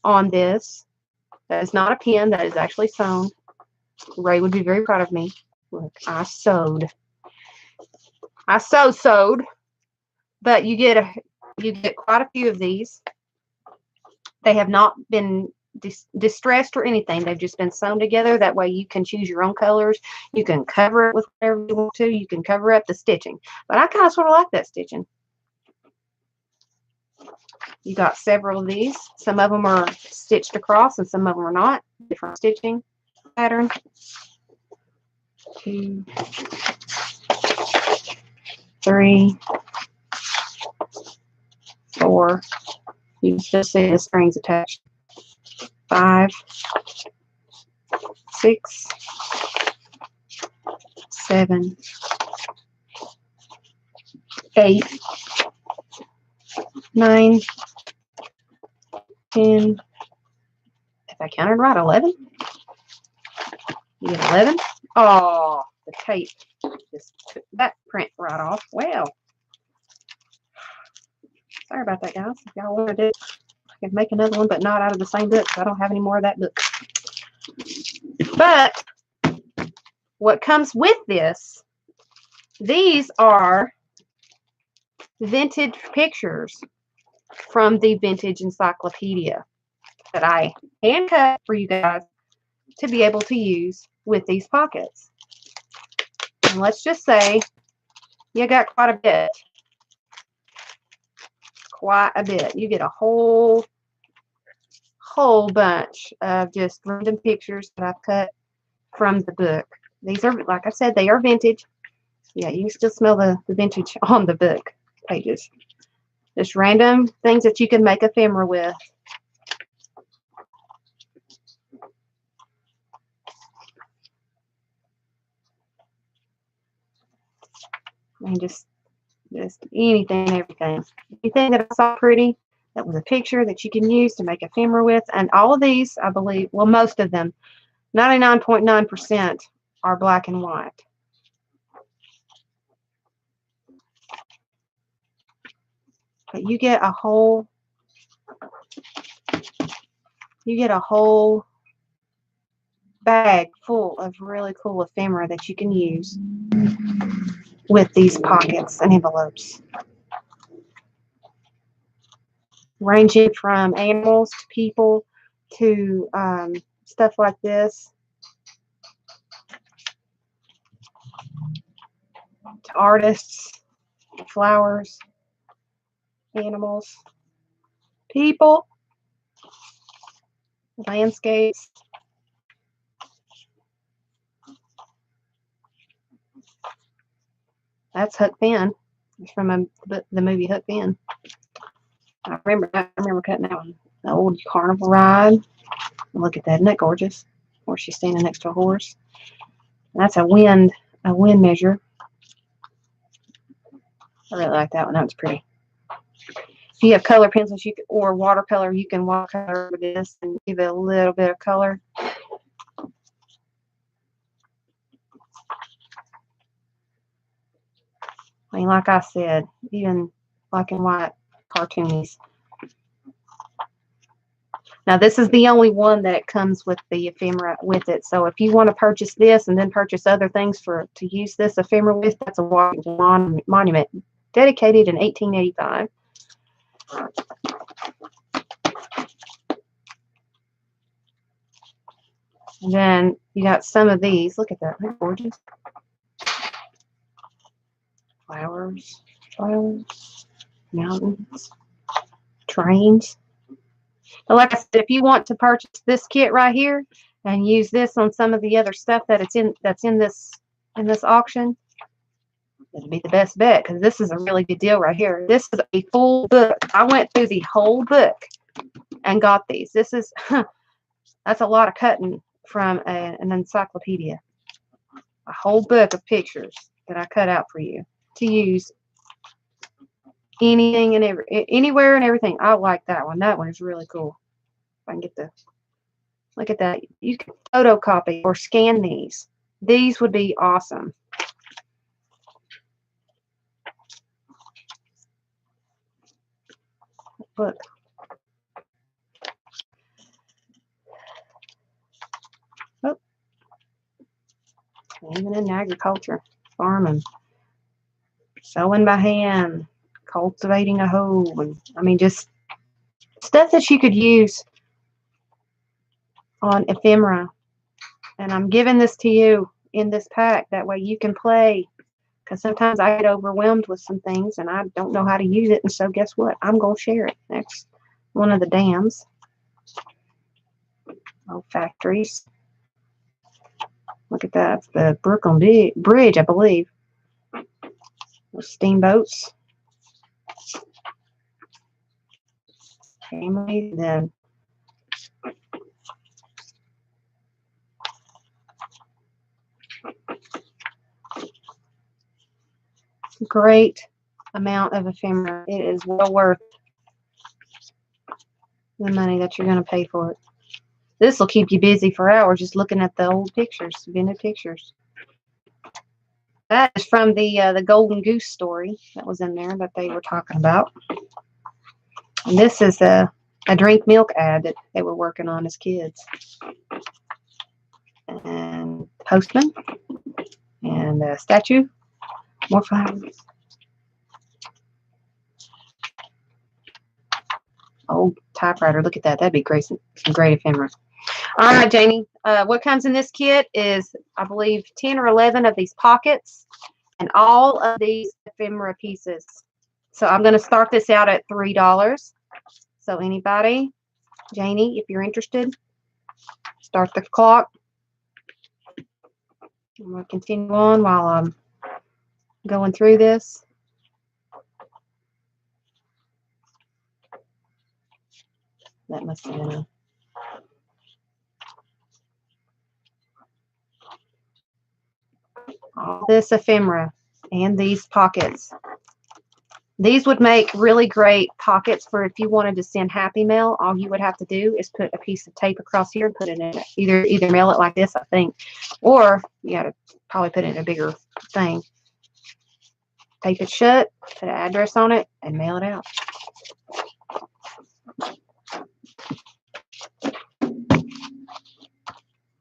on this. That is not a pin. That is actually sewn. Ray would be very proud of me. Look, I sewed. I sewed. But you get quite a few of these. They have not been distressed or anything. They've just been sewn together. That way you can choose your own colors. You can cover it with whatever you want to. You can cover up the stitching. But I kind of sort of like that stitching. You got several of these. Some of them are stitched across and some of them are not. Different stitching pattern. 2, 3, 4. You can still see the strings attached. 5, 6, 7, 8, 9, 10. If I counted right, 11. You get 11. Oh, the tape just took that print right off. Well, sorry about that, guys. If y'all wanted it, I can make another one, but not out of the same book. I don't have any more of that book. But what comes with this, these are vintage pictures from the Vintage Encyclopedia that I hand cut for you guys to be able to use with these pockets. And let's just say you got quite a bit. Quite a bit. You get a whole bunch of just random pictures that I've cut from the book. These are, like I said, they are vintage. Yeah, you can still smell the vintage on the book pages. Just random things that you can make ephemera with. And just anything and everything. Anything that I saw pretty, that was a picture that you can use to make ephemera with. And all of these, I believe, well, most of them, 99.9% are black and white. But you get a whole bag full of really cool ephemera that you can use with these pockets and envelopes. Ranging from animals to people to stuff like this, to artists, flowers, animals, people, landscapes. That's Huck Finn. It's from the movie Huck Finn. I remember cutting that one. The old carnival ride. Look at that. Isn't that gorgeous? Where she's standing next to a horse. And that's a wind measure. I really like that one. That was pretty. If you have color pencils, or watercolor, you can watercolor with this and give it a little bit of color. I mean, like I said, even black and white cartoonies. Now, this is the only one that it comes with the ephemera with it. So if you want to purchase this and then purchase other things to use this ephemera with, that's a Washington monument dedicated in 1885. And then you got some of these. Look at that. They're gorgeous. Flowers, mountains, trains. But like I said, if you want to purchase this kit right here and use this on some of the other stuff that's in this auction, it'll be the best bet, because this is a really good deal right here. This is a full book. I went through the whole book and got these. This is that's a lot of cutting from an encyclopedia. A whole book of pictures that I cut out for you to use anything and anywhere and everything. I like that one. That one is really cool. If I can get look at that. You can photocopy or scan these. These would be awesome. Look. Oh. Even in agriculture, farming, sewing by hand, cultivating a hoe, and I mean, just stuff that you could use on ephemera. And I'm giving this to you in this pack. That way you can play because sometimes I get overwhelmed with some things and I don't know how to use it. And so guess what? I'm going to share it. Next, one of the dams. Oh, factories. Look at that. It's the Brooklyn Bridge, I believe. Those steamboats. Family. Then great amount of ephemera. It is well worth the money that you're going to pay for it. This will keep you busy for hours just looking at the old pictures, vintage pictures. That is from the Golden Goose story that was in there that they were talking about. And this is a drink milk ad that they were working on as kids. And postman and a statue. More flowers. Old typewriter. Look at that. That'd be great. Some great ephemera. All right, Janie. What comes in this kit is, I believe, 10 or 11 of these pockets and all of these ephemera pieces. So I'm going to start this out at $3. So anybody, Janie, if you're interested, start the clock. I'm going to continue on while I'm going through this. That must have been all this ephemera and these pockets. These would make really great pockets for if you wanted to send Happy Mail. All you would have to do is put a piece of tape across here and put it in it. Either mail it like this, I think, or you got to probably put it in a bigger thing. Tape it shut, put an address on it, and mail it out.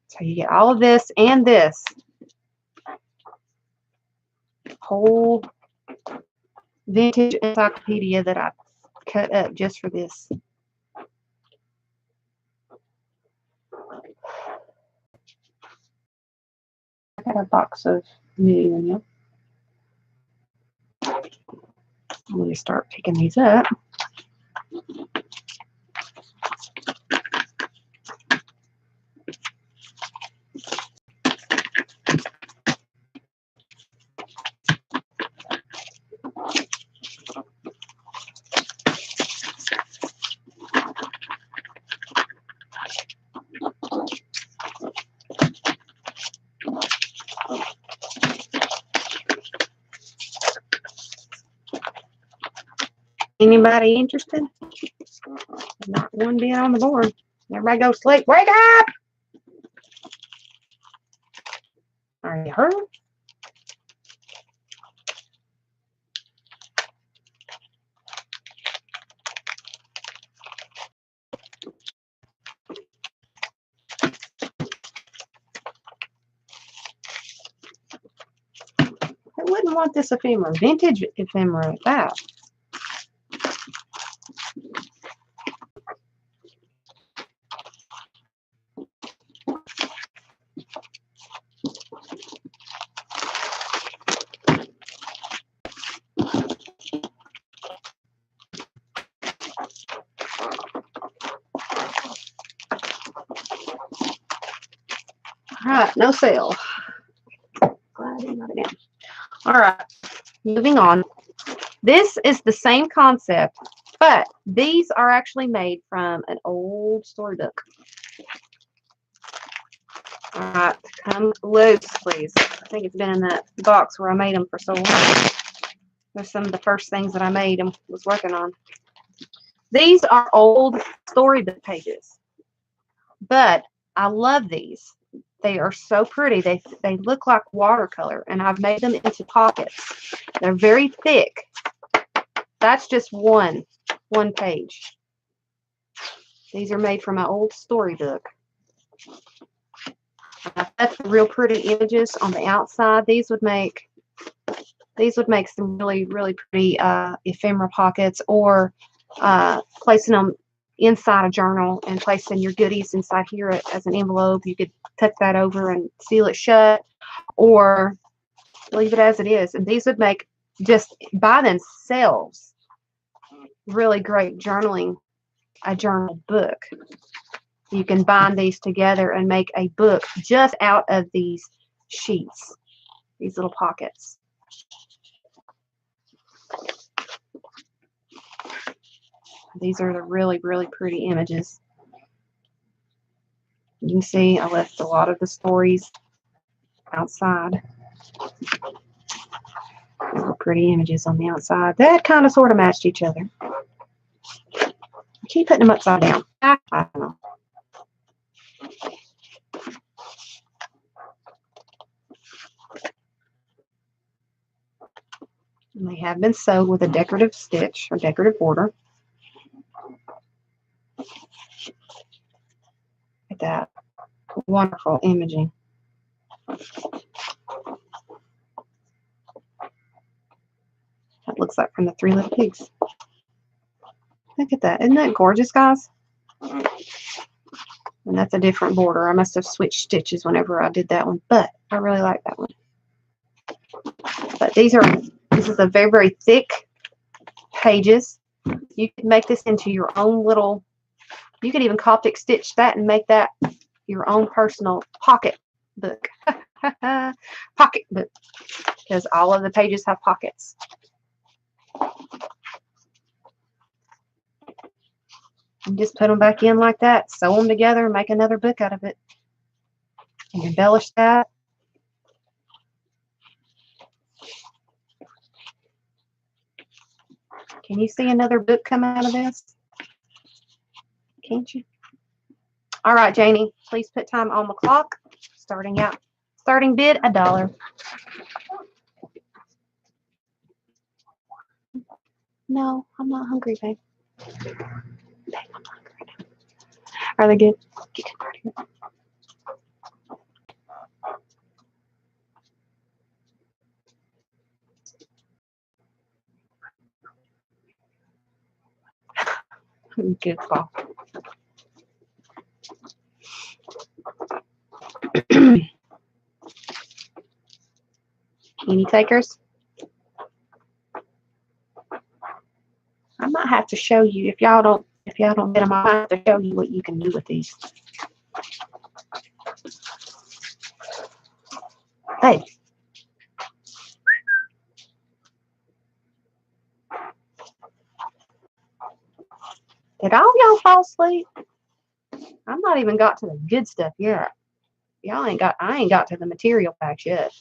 So you get all of this and this whole vintage encyclopedia that I cut up just for this. I got a box of new ones. I'm going to start picking these up. Anybody interested? Not one bit on the board. Everybody go sleep. Wake up! Are you hurt? I wouldn't want this ephemera. Vintage ephemera at that. All right, no sale. All right, moving on. This is the same concept, but these are actually made from an old storybook. All right, come loose, please. I think it's been in that box where I made them for so long. There's some of the first things that I made and was working on. These are old storybook pages, but I love these. They are so pretty. They look like watercolor, and I've made them into pockets. They're very thick. That's just one page. These are made from my old storybook. That's real pretty images on the outside. These would make some really, really pretty ephemera pockets, or placing them inside a journal and placing your goodies inside here as an envelope. You could tuck that over and seal it shut, or Leave it as it is. And these would make, just by themselves, really great journaling, a journal book. You can bind these together and make a book just out of these sheets, these little pockets. These are the really, really pretty images. You can see I left a lot of the stories outside. Pretty images on the outside. That kind of sort of matched each other. I keep putting them upside down. I don't know. And they have been sewed with a decorative stitch or decorative border. Look at that. Wonderful imaging. That looks like from the Three Little Pigs. Look at that. Isn't that gorgeous, guys? And that's a different border. I must have switched stitches whenever I did that one, but I really like that one. But this is a very, very thick pages. You could make this into your own little, you could even Coptic stitch that and make that your own personal pocket book. Pocket book, because all of the pages have pockets. And just put them back in like that, sew them together, and make another book out of it. And embellish that. Can you see another book coming out of this? Can't you? All right, Janie, please put time on the clock. Starting bid $1. No, I'm not hungry, babe. Babe, I'm not hungry now. Are they good? Get out of here. Good ball. Any takers? I might have to show you if y'all don't get them. I might have to show you what you can do with these. Hey. Did all y'all fall asleep? I'm not even got to the good stuff yet. I ain't got to the material packs yet.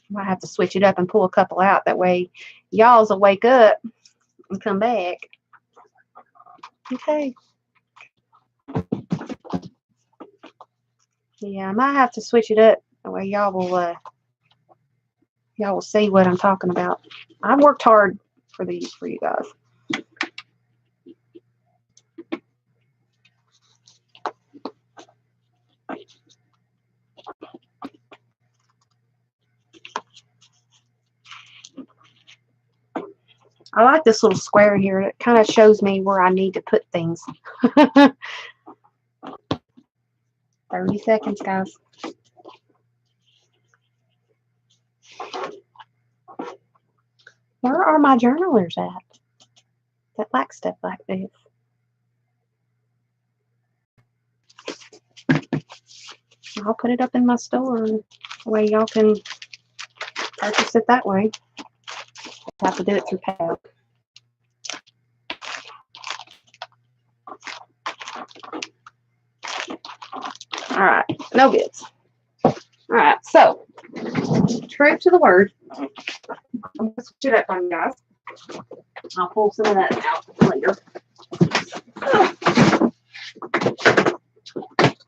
Might have to switch it up and pull a couple out. That way y'all's will wake up and come back. Okay. Yeah, I might have to switch it up. That way y'all will see what I'm talking about. I've worked hard for you guys. I like this little square here. It kind of shows me where I need to put things. 30 seconds, guys. Where are my journalers at? That like stuff like this. I'll put it up in my store, and the way y'all can purchase it that way. I have to do it through PayPal. All right, no bids. All right, so true to the word. I'm gonna switch it up on you guys. I'll pull some of that out later.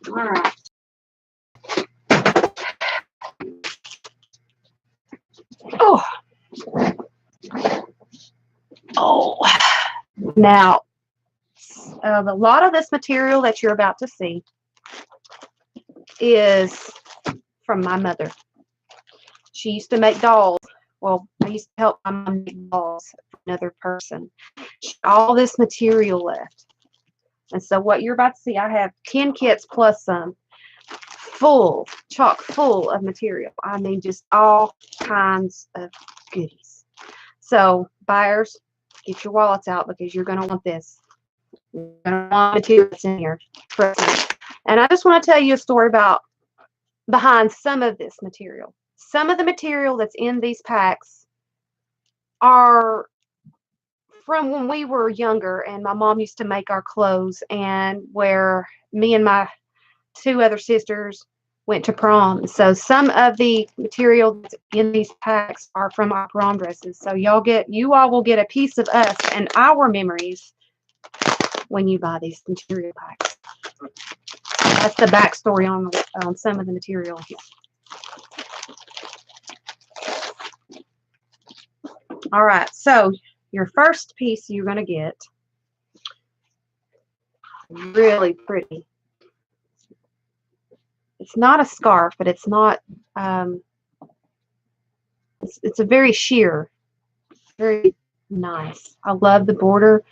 All right. Oh. Now, a lot of this material that you're about to see is from my mother. She used to make dolls. Well, I used to help my mom make dolls for another person. All this material left. And so what you're about to see, I have 10 kits plus some full, chock full of material. I mean, just all kinds of goodies. So buyers, get your wallets out because you're going to want this. You're going to want material that's in here. Trust me. And I just want to tell you a story about behind some of this material. Some of the material that's in these packs are from when we were younger and my mom used to make our clothes, and where me and my two other sisters went to prom. So some of the material that's in these packs are from our prom dresses. So you all will get a piece of us and our memories when you buy these material packs. That's the backstory on some of the material. All right, so your first piece you're going to get, really pretty. It's not a scarf, but it's not, it's a very sheer, very nice. I love the border.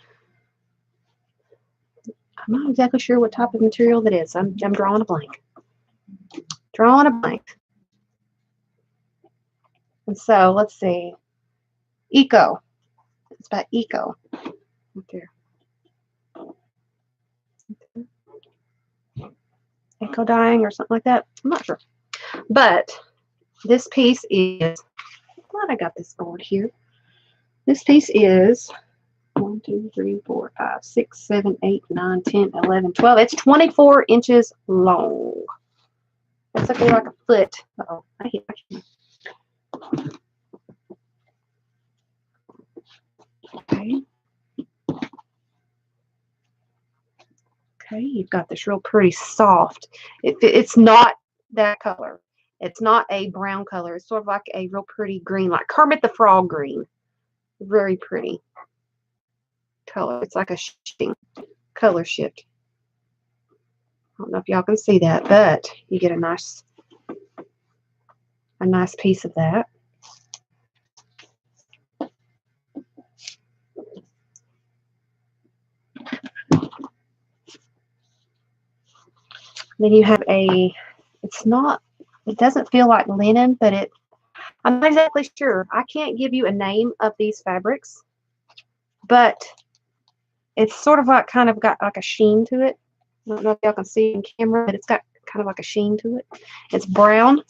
I'm not exactly sure what type of material that is. I'm drawing a blank. Drawing a blank. And so let's see. Eco. It's about eco. Right there. Eco dyeing or something like that. I'm not sure. But this piece is, I'm glad I got this board here. This piece is 1, 2, 3, 4, 5, 6, 7, 8, 9, 10, 11, 12. It's 24 inches long. That's like a foot. Uh-oh, I hit my camera. Okay. Okay, you've got this real pretty soft. It's not that color. It's not a brown color. It's sort of like a real pretty green, like Kermit the Frog green. Very pretty color. It's like a shifting color shift. I don't know if y'all can see that, but you get a nice piece of that. Then you have it doesn't feel like linen, but I'm not exactly sure. I can't give you a name of these fabrics, but it's sort of like kind of got like a sheen to it. I don't know if y'all can see it in camera, but it's got kind of like a sheen to it. It's brown.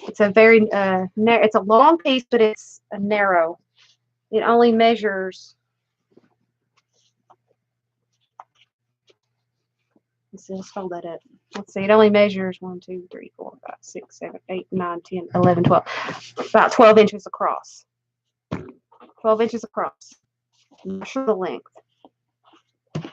It's a very it's a long piece, but it's a narrow. It only measures. Let's hold that up. Let's see. It only measures 1, 2, 3, 4, 5, 6, 7, 8, 9, 10, 11, 12. About 12 inches across. 12 inches across. I'm not sure the length. I'm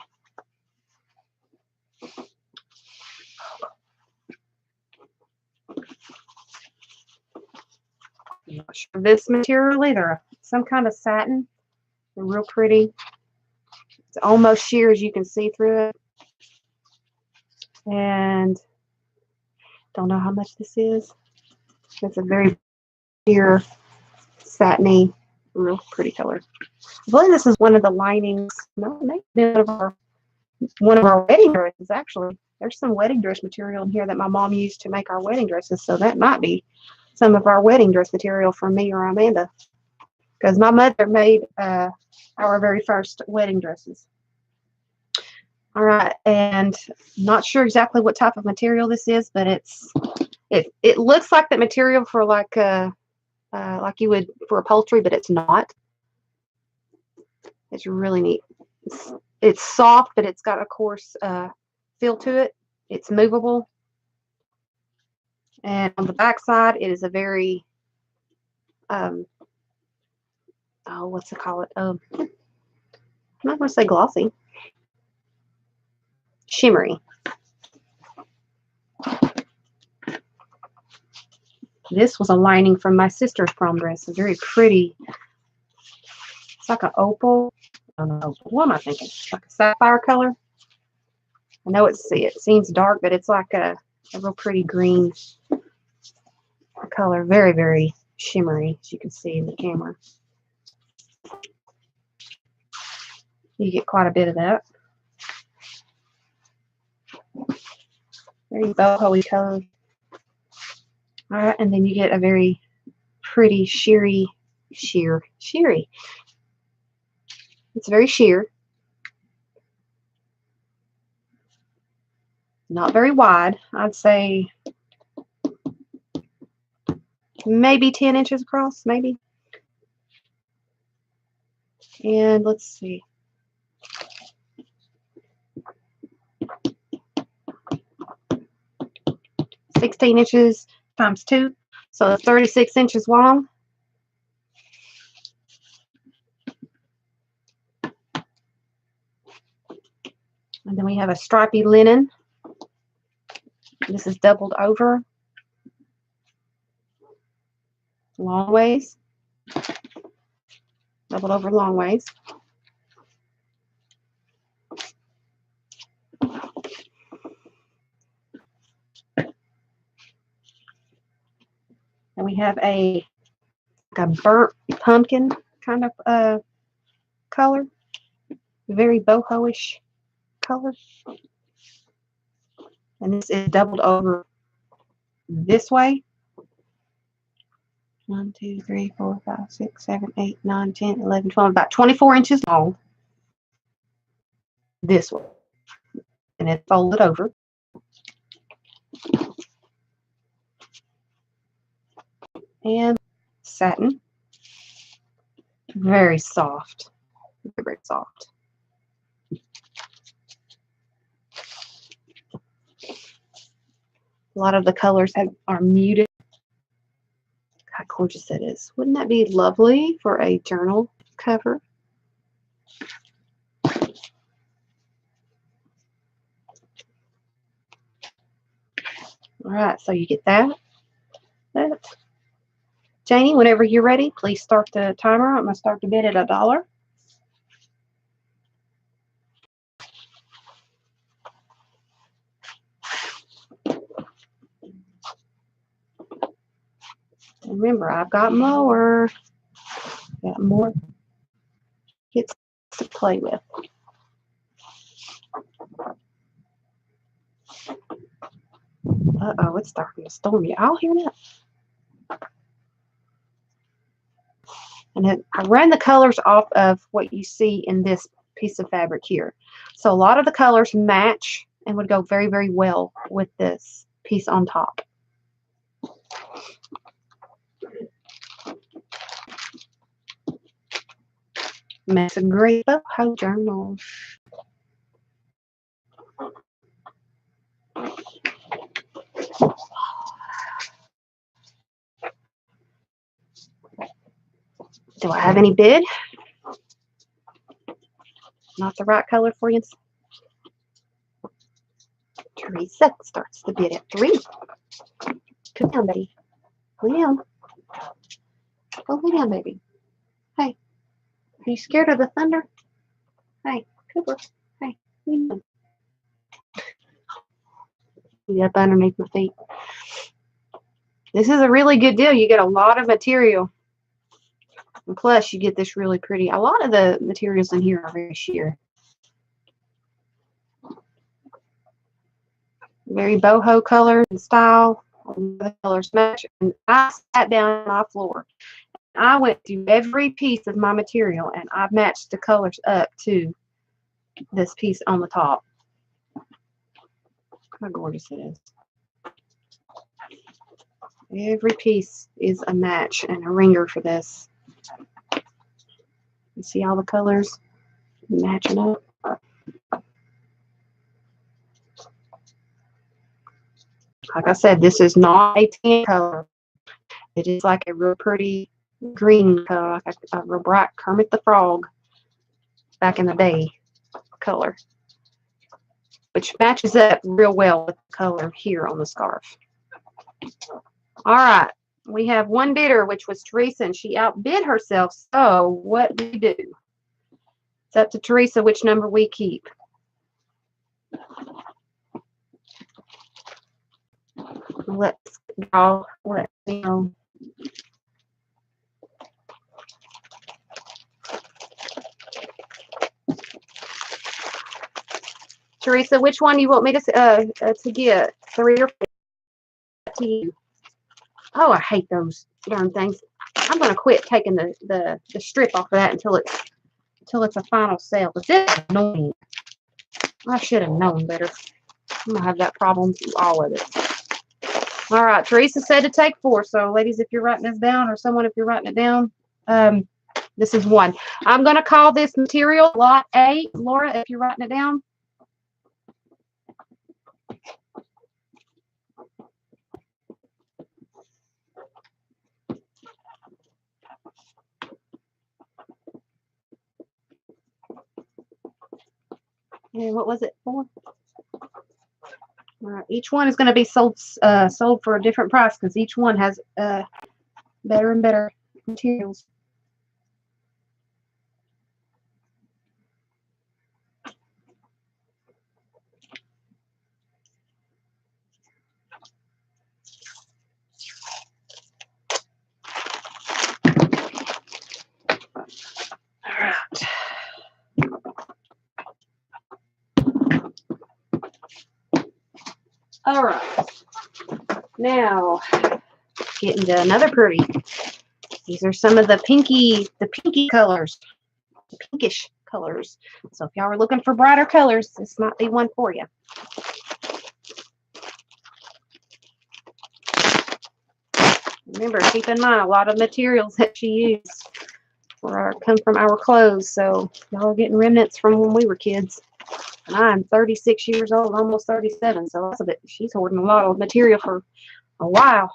not sure this material either. Some kind of satin. They're real pretty. It's almost sheer as you can see through it. And don't know how much this is. It's a very sheer, satiny, real pretty color. I believe this is one of the linings. No, maybe one of our wedding dresses, actually. There's some wedding dress material in here that my mom used to make our wedding dresses, so that might be some of our wedding dress material from me or Amanda, because my mother made our very first wedding dresses. All right, and I'm not sure exactly what type of material this is, but it looks like the material for like you would for upholstery, but it's not. It's really neat. It's soft, but it's got a coarse feel to it. It's movable. And on the back side, it is a very, what's it called? I'm not going to say glossy. Shimmery. This was a lining from my sister's prom dress. A very pretty. It's like an opal. I don't know. What am I thinking? Like a sapphire color. I know it seems dark, but it's like a real pretty green color. Very, very shimmery, as you can see in the camera. You get quite a bit of that. Very boho-y color. All right, and then you get a very pretty sheery. It's very sheer. Not very wide. I'd say maybe 10 inches across, maybe. And let's see. 16 inches times 2, so it's 36 inches long. And then we have a stripy linen. This is doubled over long ways. Doubled over long ways. And we have a burnt pumpkin kind of color. Very boho-ish color. And this is doubled over this way. 1, 2, 3, 4, 5, 6, 7, 8, 9, 10, 11, 12, about 24 inches long. This way. And it's folded over. And satin. Very soft. Very soft. A lot of the colors are muted. How gorgeous that is. Wouldn't that be lovely for a journal cover? All right, so you get that. Janie, whenever you're ready, please start the timer. I'm going to start the bid at $1. Remember, I've got more. Got more kits to play with. Uh-oh, it's starting to storm. You all hear that? And I ran the colors off of what you see in this piece of fabric here. So a lot of the colors match and would go very, very well with this piece on top. Makes a great boho journal. Do I have any bid? Not the right color for you. Teresa starts the bid at $3. Come down, baby. Lay down. Go lay down, baby. Hey. Are you scared of the thunder? Hey, Cooper. Hey. Get up underneath my feet. This is a really good deal. You get a lot of material. And plus, you get this really pretty. A lot of the materials in here are very sheer. Very boho color and style. The colors match. And I sat down on my floor. I went through every piece of my material and I matched the colors up to this piece on the top. How gorgeous it is. Every piece is a match and a ringer for this. You see all the colors matching up. Like I said, this is not a tan color. It is like a real pretty green color, like a real bright Kermit the Frog back in the day color, which matches up real well with the color here on the scarf. All right, we have one bidder, which was Teresa, and she outbid herself. So what do we do? It's up to Teresa which number we keep. Let's draw. Let me know. Teresa, which one do you want me to get? 3 or 4 to you. Oh, I hate those darn things. I'm gonna quit taking the strip off of that until it's a final sale. But this is annoying. I should have known better. I'm gonna have that problem through all of it. All right, Teresa said to take 4. So, ladies, if you're writing this down, or someone, if you're writing it down, this is 1. I'm gonna call this material Lot A. Laura, if you're writing it down. And what was it for? All right, each one is going to be sold for a different price because each one has better and better materials. All right. All right. Now, getting to another pretty. These are some of the pinky colors, the pinkish colors. So if y'all are looking for brighter colors, this might be one for you. Remember, keep in mind, a lot of materials that she used come from our clothes. So y'all are getting remnants from when we were kids. And I'm 36 years old, almost 37. So that's a bit, she's hoarding a lot of material for a while.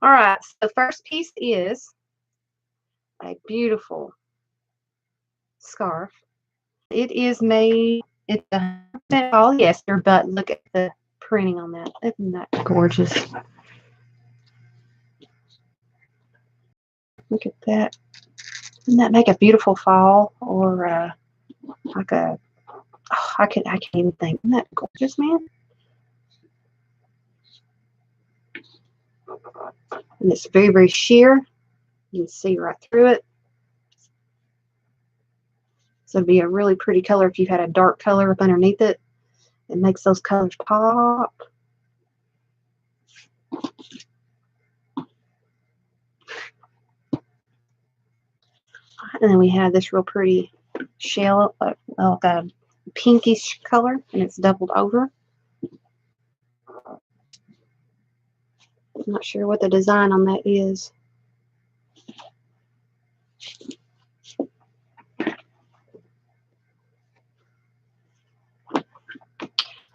All right, so the first piece is a beautiful scarf. It is made, it's 100% polyester, but look at the printing on that. Isn't that gorgeous? Look at that. Doesn't that make a beautiful fall? Or like a, oh, I can't even think. Isn't that gorgeous, man? And it's very, very sheer. You can see right through it. So it'd be a really pretty color if you had a dark color up underneath it. It makes those colors pop. And then we have this real pretty shell, like a pinkish color, and it's doubled over. I'm not sure what the design on that is.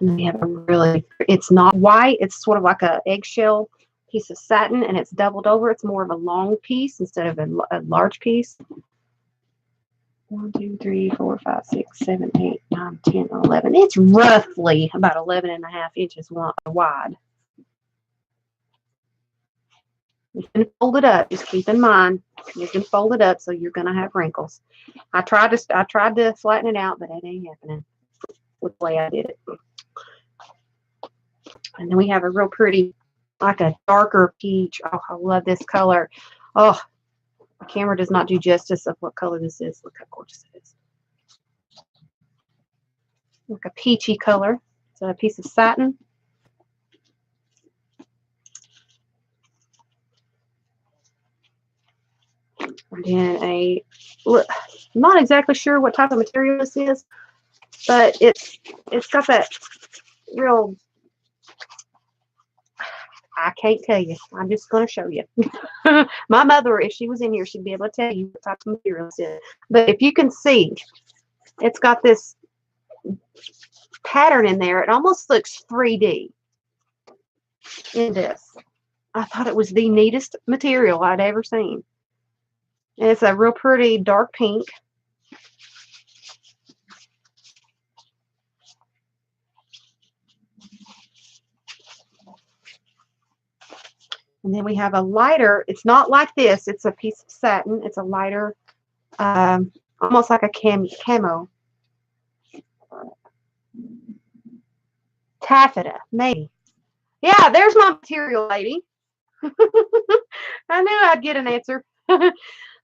And then we have a really, it's not white, it's sort of like a eggshell piece of satin, and it's doubled over. It's more of a long piece instead of a large piece. 1, 2, 3, 4, 5, 6, 7, 8, 9, 10, 11. It's roughly about 11.5 inches wide. You can fold it up. Just keep in mind, you can fold it up, so you're gonna have wrinkles. I tried to flatten it out, but it ain't happening with the way I did it. And then we have a real pretty, like a darker peach. Oh, I love this color. Oh, the camera does not do justice of what color this is. Look how gorgeous it is. Like a peachy color. It's a piece of satin. And then I'm not exactly sure what type of material this is, but it's got that real, I can't tell you. I'm just going to show you. My mother, if she was in here, she'd be able to tell you what type of material this is. But if you can see, it's got this pattern in there. It almost looks 3D in this. I thought it was the neatest material I'd ever seen. And it's a real pretty dark pink. And then we have a lighter. It's not like this. It's a piece of satin. It's a lighter, almost like a camo. Taffeta, maybe. Yeah, there's my material, lady. I knew I'd get an answer.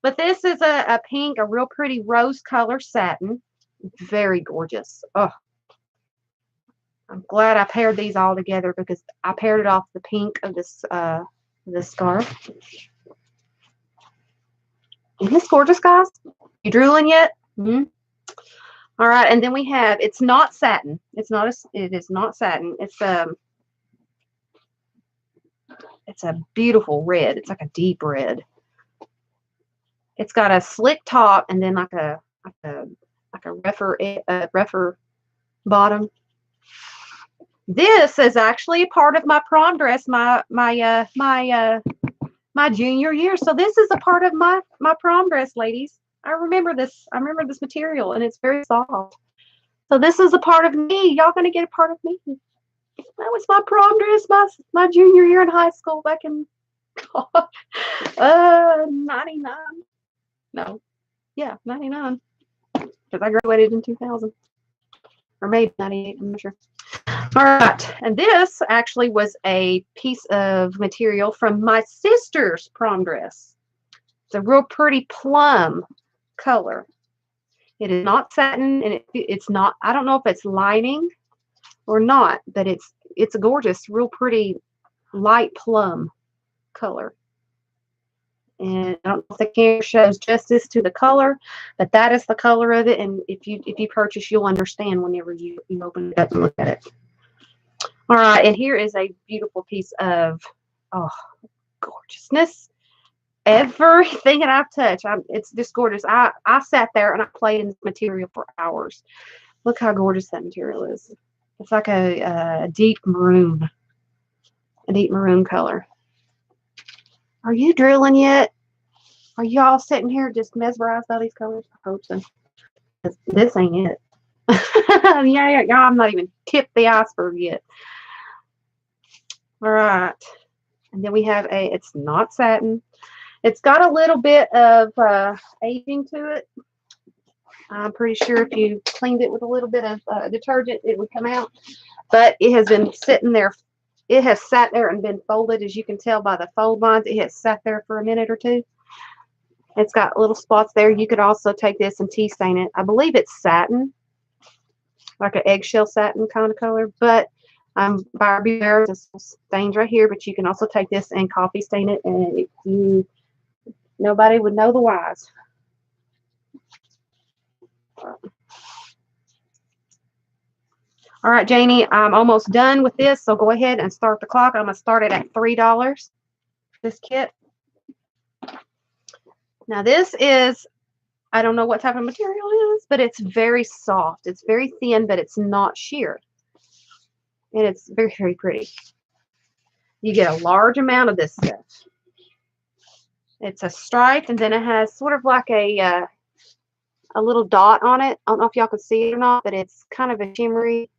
But this is a pink, a real pretty rose color satin. Very gorgeous. Oh, I'm glad I paired these all together because I paired it off the pink of this scarf. Isn't this gorgeous, guys? You drooling yet? Mm-hmm. All right, and then we have, it's not satin. It is not satin. It's a beautiful red. It's like a deep red. It's got a slick top and then like a rougher bottom. This is actually a part of my prom dress, my junior year. So this is a part of my prom dress, ladies. I remember this. I remember this material, and it's very soft. So this is a part of me. Y'all gonna get a part of me. That was my prom dress, my junior year in high school back in 99. No, yeah, 99. Because I graduated in 2000. Or maybe 98, I'm not sure. All right, and this actually was a piece of material from my sister's prom dress. It's a real pretty plum color. It is not satin, and it's not, I don't know if it's lining or not, but it's a gorgeous, real pretty light plum color. And I don't know if the camera shows justice to the color, but that is the color of it. And if you purchase, you'll understand whenever you open it up and look at it. All right, and here is a beautiful piece of gorgeousness. Everything that I've touched, it's just gorgeous. I sat there and I played in this material for hours. Look how gorgeous that material is. It's like a deep maroon color. Are you drilling yet? Are you all sitting here just mesmerized by these colors? I hope so. This ain't it. Yeah, I'm not even tipped the iceberg yet. All right. And then we have it's not satin. It's got a little bit of aging to it. I'm pretty sure if you cleaned it with a little bit of detergent, it would come out. But it has been sitting there. It has sat there and been folded, as you can tell by the fold lines. It has sat there for a minute or two. It's got little spots there. You could also take this and tea stain it. I believe it's satin, like an eggshell satin kind of color. But Barbie wears this stains right here. But you can also take this and coffee stain it, and nobody would know the wise. All right, Janie, I'm almost done with this, so go ahead and start the clock. I'm going to start it at $3, this kit. Now, this is, I don't know what type of material it is, but it's very soft. It's very thin, but it's not sheer. And it's very, very pretty. You get a large amount of this stuff. It's a stripe, and then it has sort of like a little dot on it. I don't know if y'all can see it or not, but it's kind of a shimmery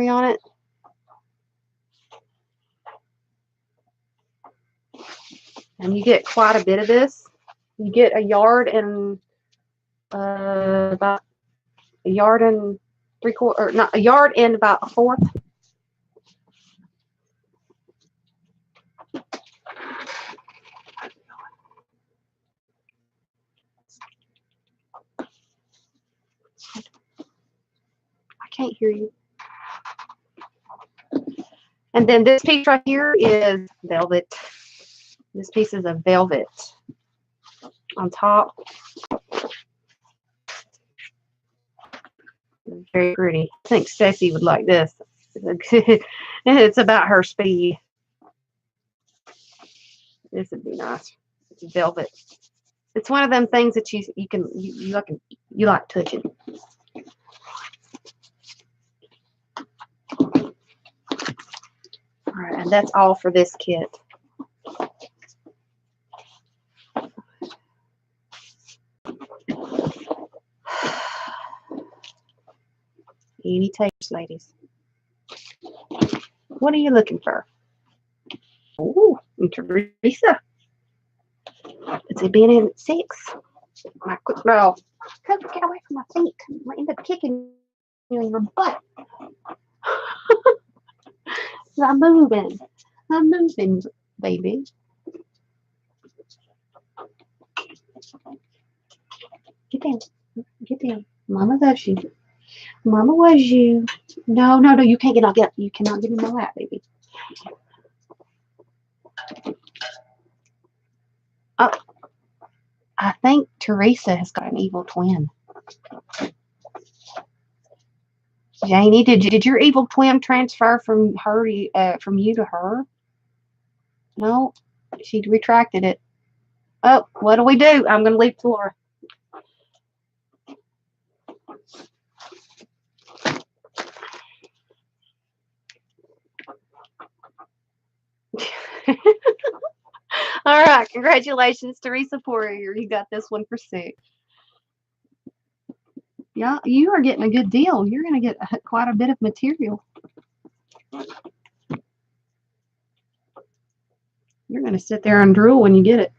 on it. And you get quite a bit of this. You get a yard and about a yard and 3/4, or not a yard and about a fourth. I can't hear you. And then this piece right here is velvet. This piece is a velvet on top. Very pretty. I think Stacey would like this. It's about her speed. This would be nice. It's velvet. It's one of them things that you like touching. All right, and that's all for this kit. Any takers, ladies? What are you looking for? Oh, Teresa. It's been in at 6. My quick girl. Come get away from my feet. I'm gonna end up kicking you in your butt. I'm moving, baby. Get down. Mama loves you. Mama was you. No, no, no, you can't get up. You cannot get in my lap, baby. Oh, I think Teresa has got an evil twin. Janie, did your evil twin transfer from her from you to her? No, she retracted it. Oh, what do we do? I'm going to leave Flora. All right, congratulations, Teresa Poirier. You got this one for 6. Yeah, you are getting a good deal. You're going to get quite a bit of material. You're going to sit there and drool when you get it.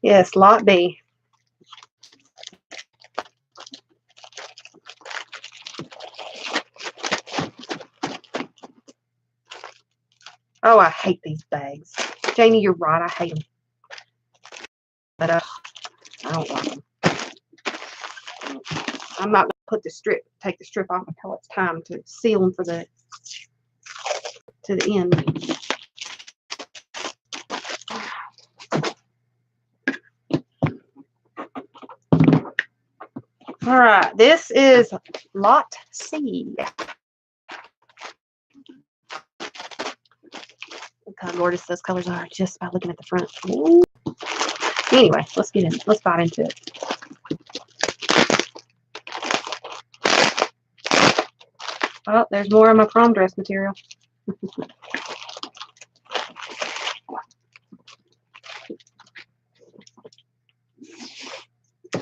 Yes, lot B. Oh, I hate these bags. Janie, you're right. I hate them. But I don't like them. I'm not going to take the strip off until it's time to seal them for to the end. All right, this is lot C. Look how gorgeous those colors are just by looking at the front. Ooh. Anyway, let's get in. Let's bite into it. Oh, there's more of my prom dress material.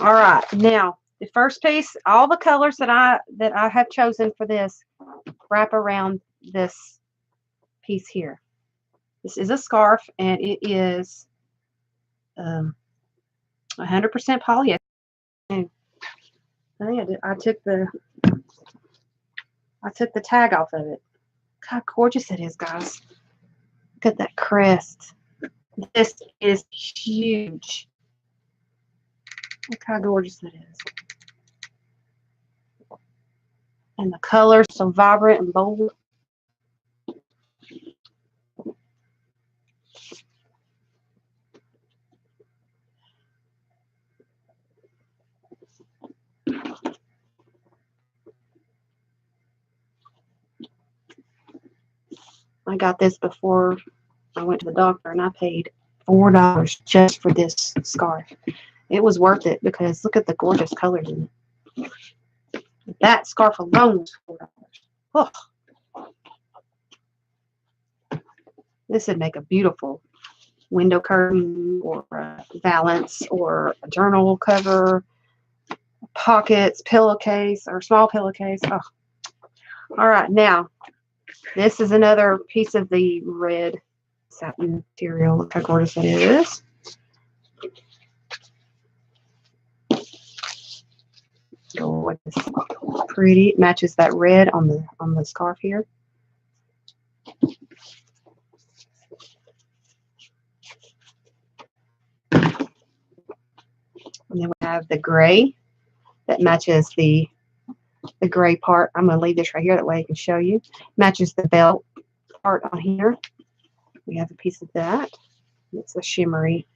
All right, now the first piece, all the colors that I have chosen for this wrap around this piece here. This is a scarf, and it is 100% polyester. I took the tag off of it. Look how gorgeous it is, guys. Look at that crest. This is huge. Look how gorgeous it is. And the colors so vibrant and bold. I got this before I went to the doctor, and I paid $4 just for this scarf. It was worth it because look at the gorgeous colors in it. That scarf alone was $4. Oh. This would make a beautiful window curtain or a valance or a journal cover, pockets, pillowcase, or small pillowcase. Oh. All right, now this is another piece of the red satin material. Look how gorgeous it is. Gorgeous. Pretty. It matches that red on the scarf here. And then we have the gray that matches the gray part. I'm going to leave this right here, that way I can show you. Matches the belt part on here. We have a piece of that. It's a shimmery,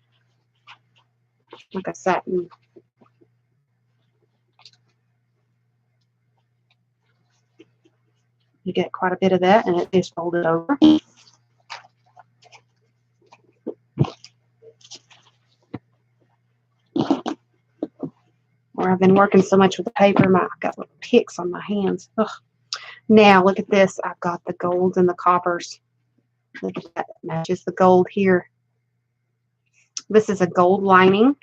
like a satin. You get quite a bit of that, and it is folded over. Or I've been working so much with the paper, I've got little picks on my hands. Ugh. Now look at this. I've got the golds and the coppers. Look at that. It matches the gold here. This is a gold lining.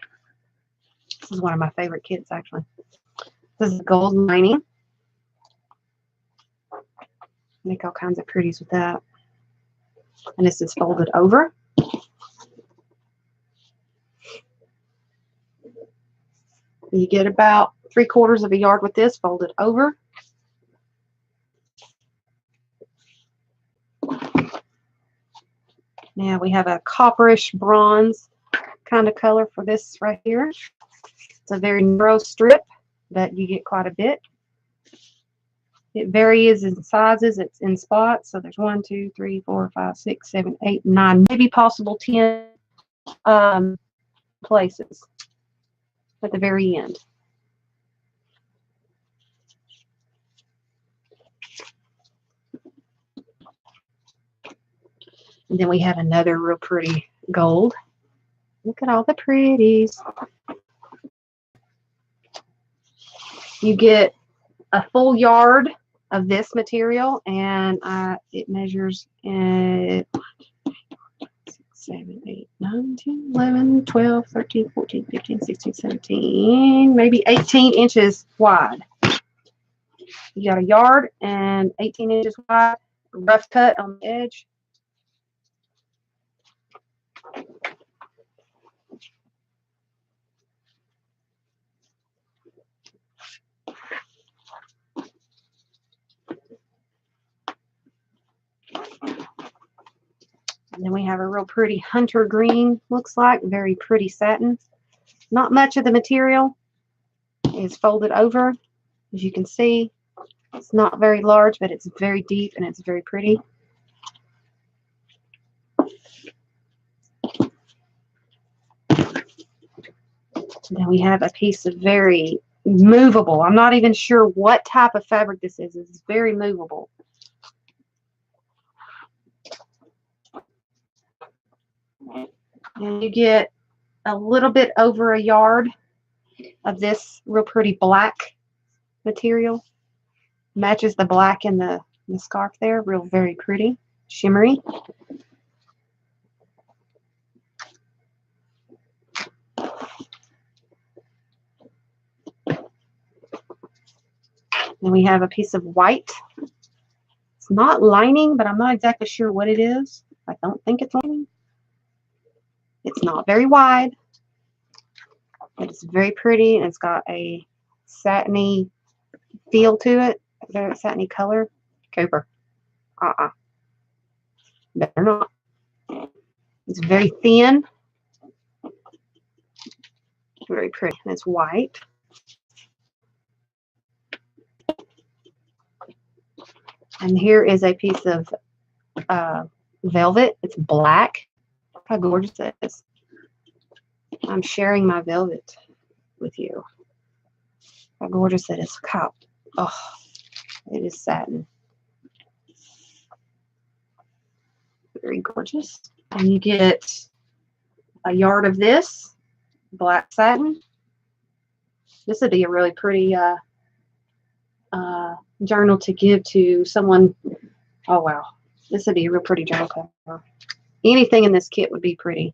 This is one of my favorite kits, actually. This is a gold lining. Make all kinds of pretties with that. And this is folded over. You get about 3/4 of a yard with this folded over. Now we have a copperish bronze kind of color for this right here. It's a very narrow strip, but you get quite a bit. It varies in sizes. It's in spots. So there's 1, 2, 3, 4, 5, 6, 7, 8, 9, maybe possible 10 places at the very end. And then we have another real pretty gold. Look at all the pretties. You get a full yard of this material, and it measures 6, 7, 8, 9, 10, 11, 12, 13, 14, 15, 16, 17, maybe 18 inches wide. You got a yard and 18 inches wide, rough cut on the edge. And then we have a real pretty hunter green, looks like, very pretty satin. Not much of the material is folded over. As you can see, it's not very large, but it's very deep and it's very pretty. Then we have a piece of very movable. I'm not even sure what type of fabric this is. It's very movable. And you get a little bit over a yard of this real pretty black material. Matches the black in the scarf there. Real very pretty, shimmery. Then we have a piece of white. It's not lining, but I'm not exactly sure what it is. I don't think it's lining. It's not very wide, but it's very pretty, and it's got a satiny feel to it, very satiny color. Cooper. Better not. It's very thin, very pretty, and it's white. And here is a piece of velvet. It's black. Look how gorgeous it is. I'm sharing my velvet with you. How gorgeous it is. How, oh, it is satin. Very gorgeous. And you get a yard of this black satin. This would be a really pretty journal to give to someone. Oh wow, this would be a real pretty journal cover. Anything in this kit would be pretty.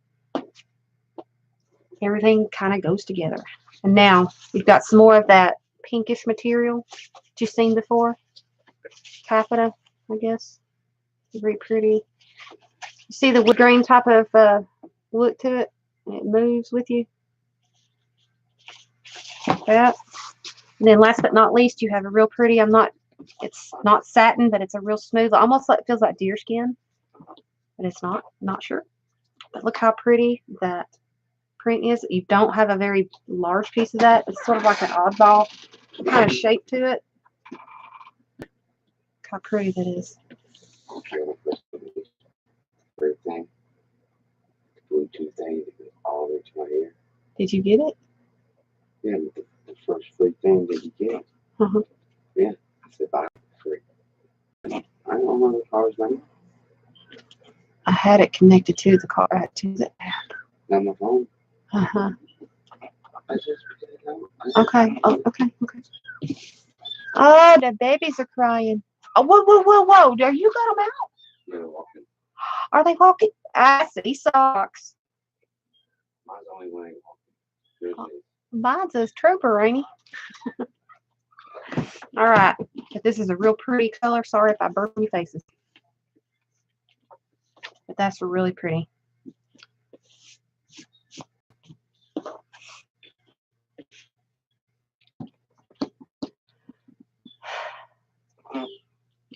Everything kind of goes together. And now you've got some more of that pinkish material that you've seen before. Taffeta, I guess. Very pretty. You see the wood grain type of look to it? It moves with you. Like that. And then last but not least, you have a real pretty, it's not satin, but it's a real smooth, almost like, feels like deer skin, but it's not, I'm not sure. But look how pretty that print is. You don't have a very large piece of that. It's sort of like an oddball kind of shape to it. Look how pretty that is. Thing. Bluetooth thing all into my ear. Did you get it? Yeah, the first free thing that you get. Yeah, I said buy free. I don't know the car's money. I had it connected to the car, to the app. On my phone. I just okay. Oh, okay. Oh, the babies are crying. Oh, whoa. Are you got them out? They're walking. Are they walking? I see socks. Mine's only when they walking. Mine's a trooper, ain't he? All right. But this is a real pretty color. Sorry if I burn your faces. But that's really pretty.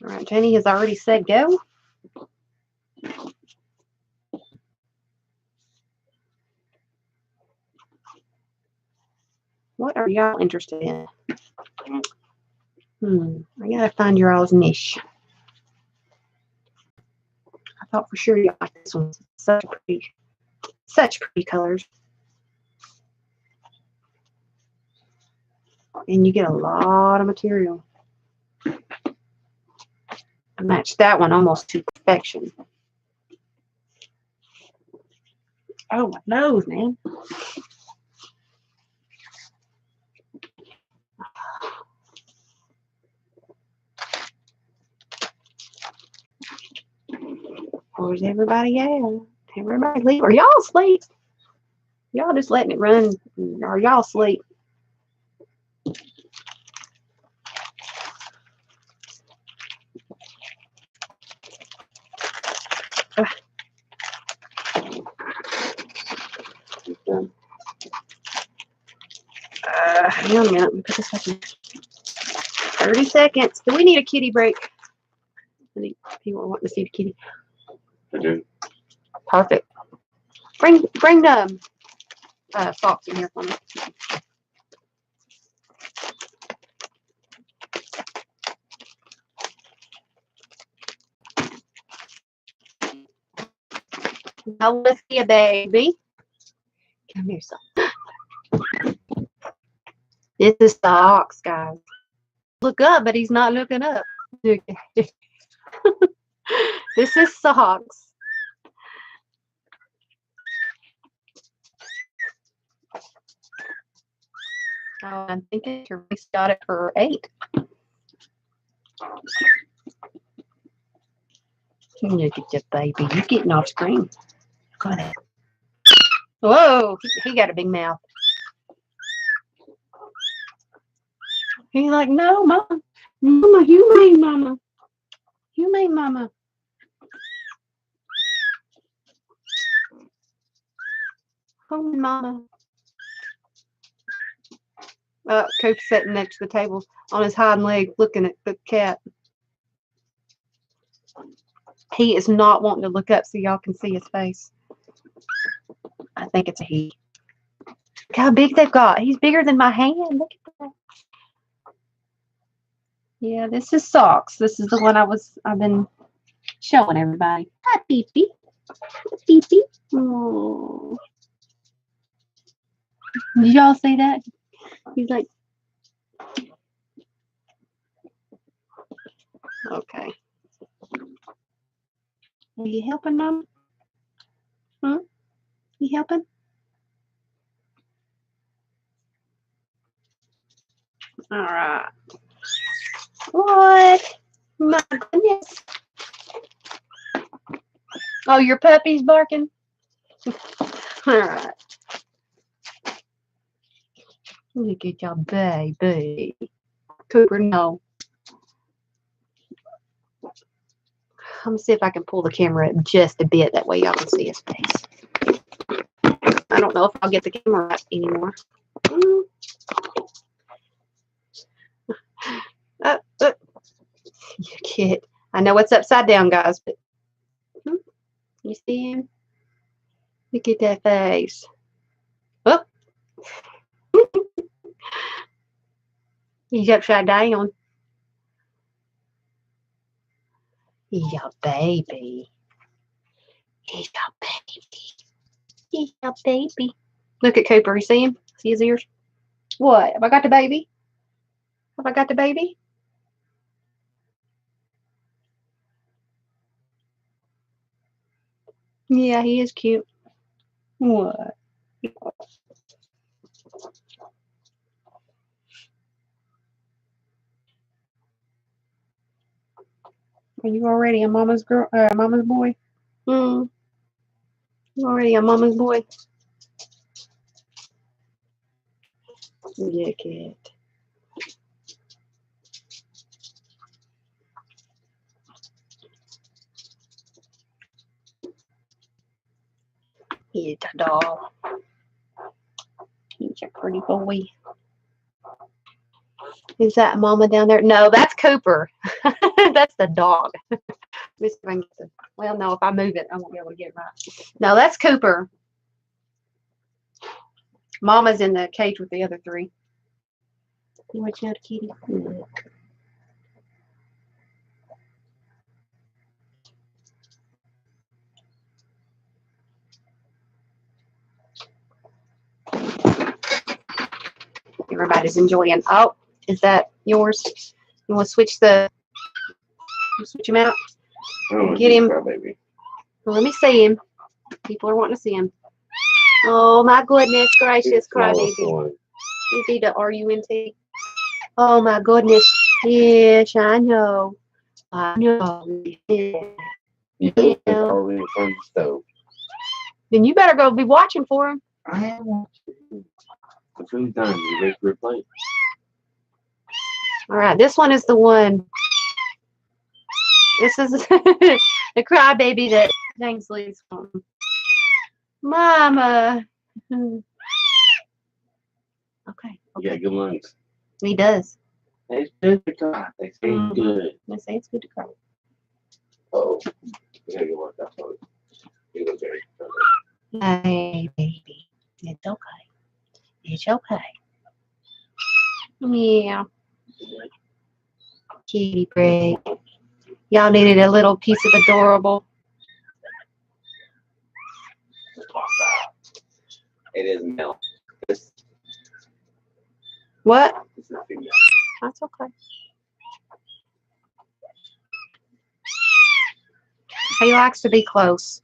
All right, Jenny has already said go. What are y'all interested in? I gotta find your all's niche. I thought for sure y'all like this one. Such pretty colors. And you get a lot of material. I matched that one almost to perfection. Oh, my nose, man. Where's everybody at? Everybody leave. Are y'all asleep? Y'all just letting it run. Are y'all asleep? Hang on a minute. Let me put this back in. 30 seconds. Do we need a kitty break? I think people want to see the kitty. I do. Perfect. Bring the socks in here for me. Now let's see a baby. Come here, son. This is socks, guys. Look up, but he's not looking up. This is socks. Oh, I'm thinking Teresa got it for 8. Look at your baby. You're getting off screen. Look at that. Whoa, he got a big mouth. He's like, no, Mama. Mama, you made Mama. You made Mama. Oh, Mama. Coop's sitting next to the table on his hind leg looking at the cat. He is not wanting to look up so y'all can see his face. I think it's a he. Look how big they've got. He's bigger than my hand. Look at that. Yeah, this is socks. This is the one I've been showing everybody. Hi, Pee-Pee. Pee-Pee. Oh. Did y'all see that? He's like, okay. Are you helping, Mom? You helping? All right. What? My goodness. Oh, your puppy's barking? All right. Look at your baby. Cooper, no. I'm going to see if I can pull the camera up just a bit. That way y'all can see his face. I don't know if I'll get the camera up anymore. You kid. I know it's upside down, guys, but you see him? Look at that face. Oh. He's upside down. He's your baby. He's your baby. He's your baby. Look at Cooper. You see him? See his ears? What? Have I got the baby? Have I got the baby? Yeah, he is cute. What? Are you already a mama's girl? Mama's boy? You already a mama's boy? Look at it. He's a doll. He's a pretty boy. Is that Mama down there? No, that's Cooper. That's the dog. Well, no, if I move it, I won't be able to get it right. No, that's Cooper. Mama's in the cage with the other three. You want to know the kitty? Look. Everybody's enjoying. Oh, is that yours? You want to switch him out? Get him. Baby. Well, let me see him. People are wanting to see him. Oh my goodness gracious, crybaby. You need the RUNT. Oh my goodness. Yes, I know. I know. You already in front of the stove. Then you better go be watching for him. I am watching. Until he's done, you ready for a plate? All right, this one is the one. This is the crybaby that Kingsley's from. Mama. Okay. You got good lungs. He does. It's good to cry. They say it's good. They say it's good to cry. Oh, you gotta get worked out for it. You look very Hey, baby. It's okay. It's okay. Yeah. Kitty break. Y'all needed a little piece of adorable. It is male. What? It's not female. That's okay. He likes to be close.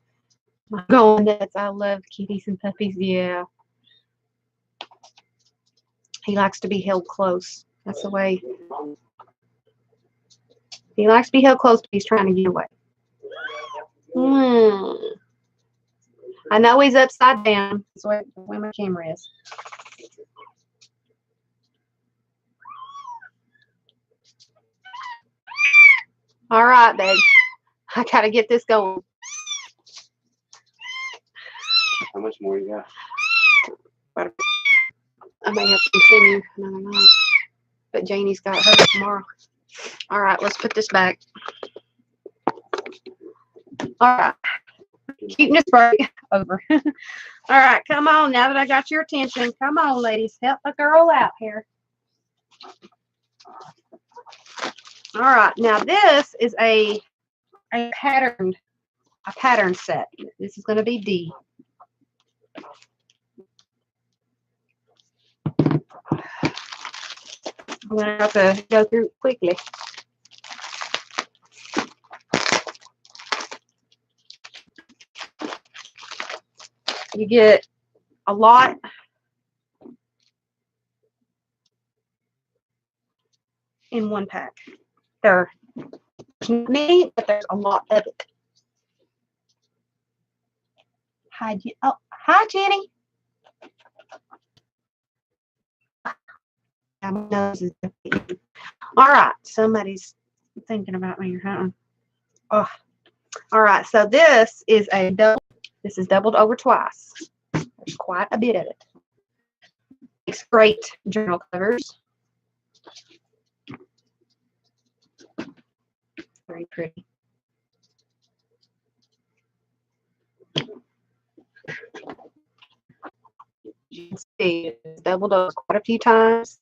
I'm going nuts. I love kitties and puppies. Yeah. He likes to be held close. That's the way. He likes to be held close, but he's trying to get away. I know he's upside down. That's the way my camera is. All right, babe. I gotta get this going. How much more you got? I may have to continue another night. But Janie's got hers tomorrow. All right, let's put this back. All right. Cuteness break over. All right, come on. Now that I got your attention, come on, ladies. Help a girl out here. All right. Now this is a pattern set. This is going to be D. I'm going to have to go through quickly. You get a lot in one pack. There's many, but there's a lot of it. Hi, Jenny. My nose is defeated. All right, somebody's thinking about me. Oh, all right. So this is doubled over twice. There's quite a bit of it. Makes great journal covers. Very pretty. You can see it's doubled over quite a few times.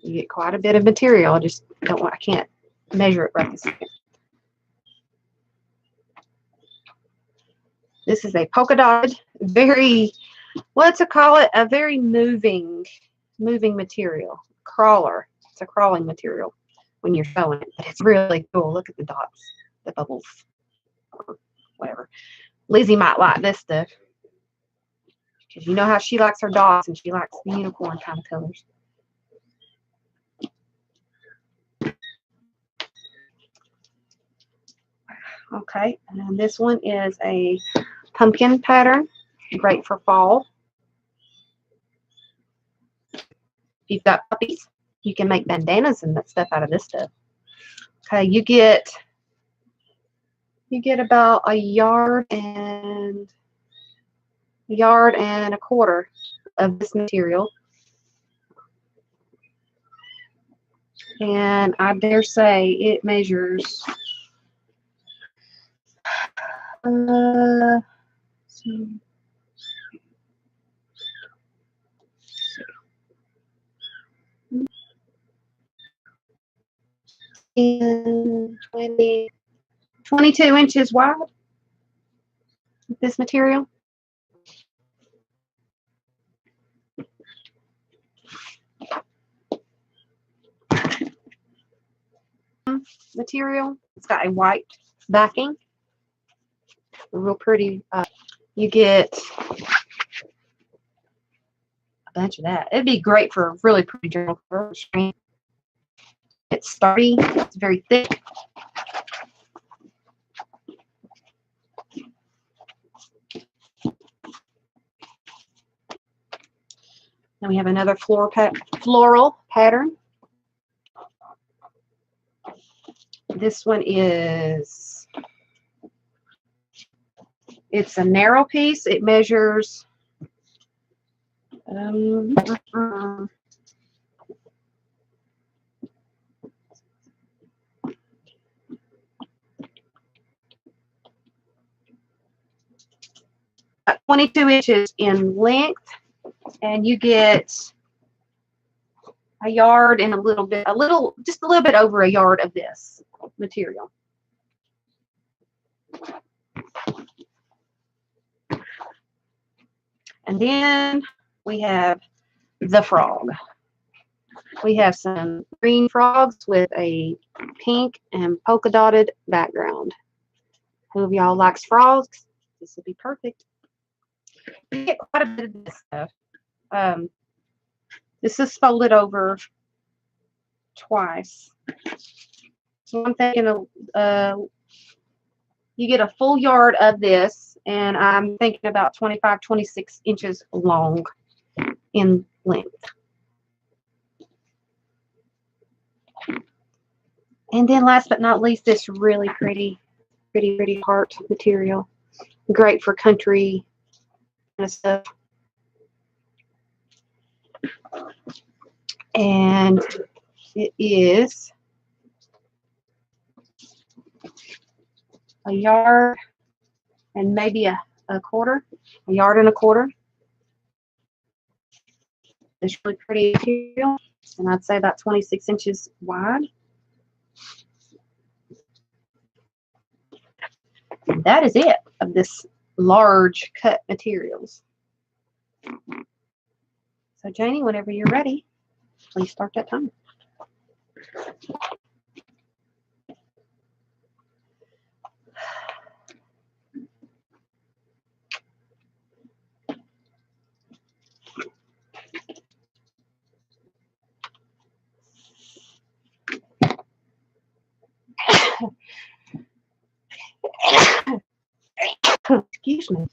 You get quite a bit of material. I can't measure it right this second. This is a polka dotted, let's call it a very moving material. Crawler. It's a crawling material when you're sewing it. But it's really cool. Look at the dots, the bubbles, whatever. Lizzie might like this stuff. Because you know how she likes her dots and she likes the unicorn kind of colors. Okay, and this one is a pumpkin pattern, great for fall. If you've got puppies, you can make bandanas and that stuff out of this stuff. Okay, you get about a yard and a quarter of this material. And I dare say it measures uh, so 10, 20, 22 inches wide with this material. Material. It's got a white backing. Real pretty. You get a bunch of that. It'd be great for a really pretty journal cover screen. It's sturdy. It's very thick. Then we have another floral pattern. This one is, it's a narrow piece. It measures 22 inches in length, and you get a yard and just a little bit over a yard of this material. And then we have the frog. We have some green frogs with a pink and polka dotted background. Who of y'all likes frogs? This will be perfect. We get quite a bit of this stuff. This is folded over twice. So I'm thinking you get a full yard of this, and I'm thinking about 25, 26 inches long in length. And then last but not least, this really pretty heart material. Great for country kind of stuff. And it is a yard and maybe a quarter, a yard and a quarter. It's really pretty material, and I'd say about 26 inches wide. And that is it of this large cut materials. So Janie, whenever you're ready, please start that timer. Excuse me.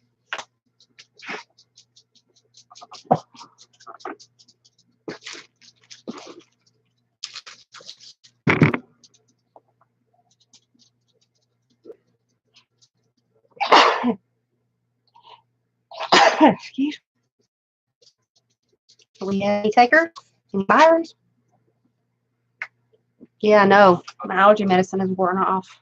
Excuse me. Do we have any takers? Any buyers? Yeah, I know. My allergy medicine is worn off.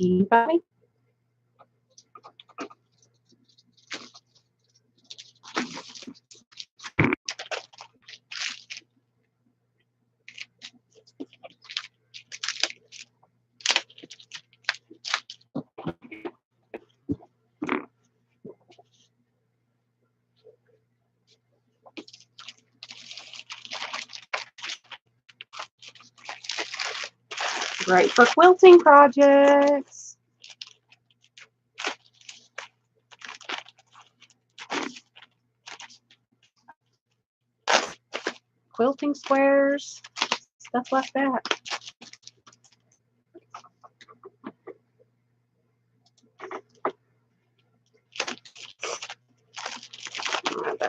Anybody? Great for quilting projects. Quilting squares, stuff like that.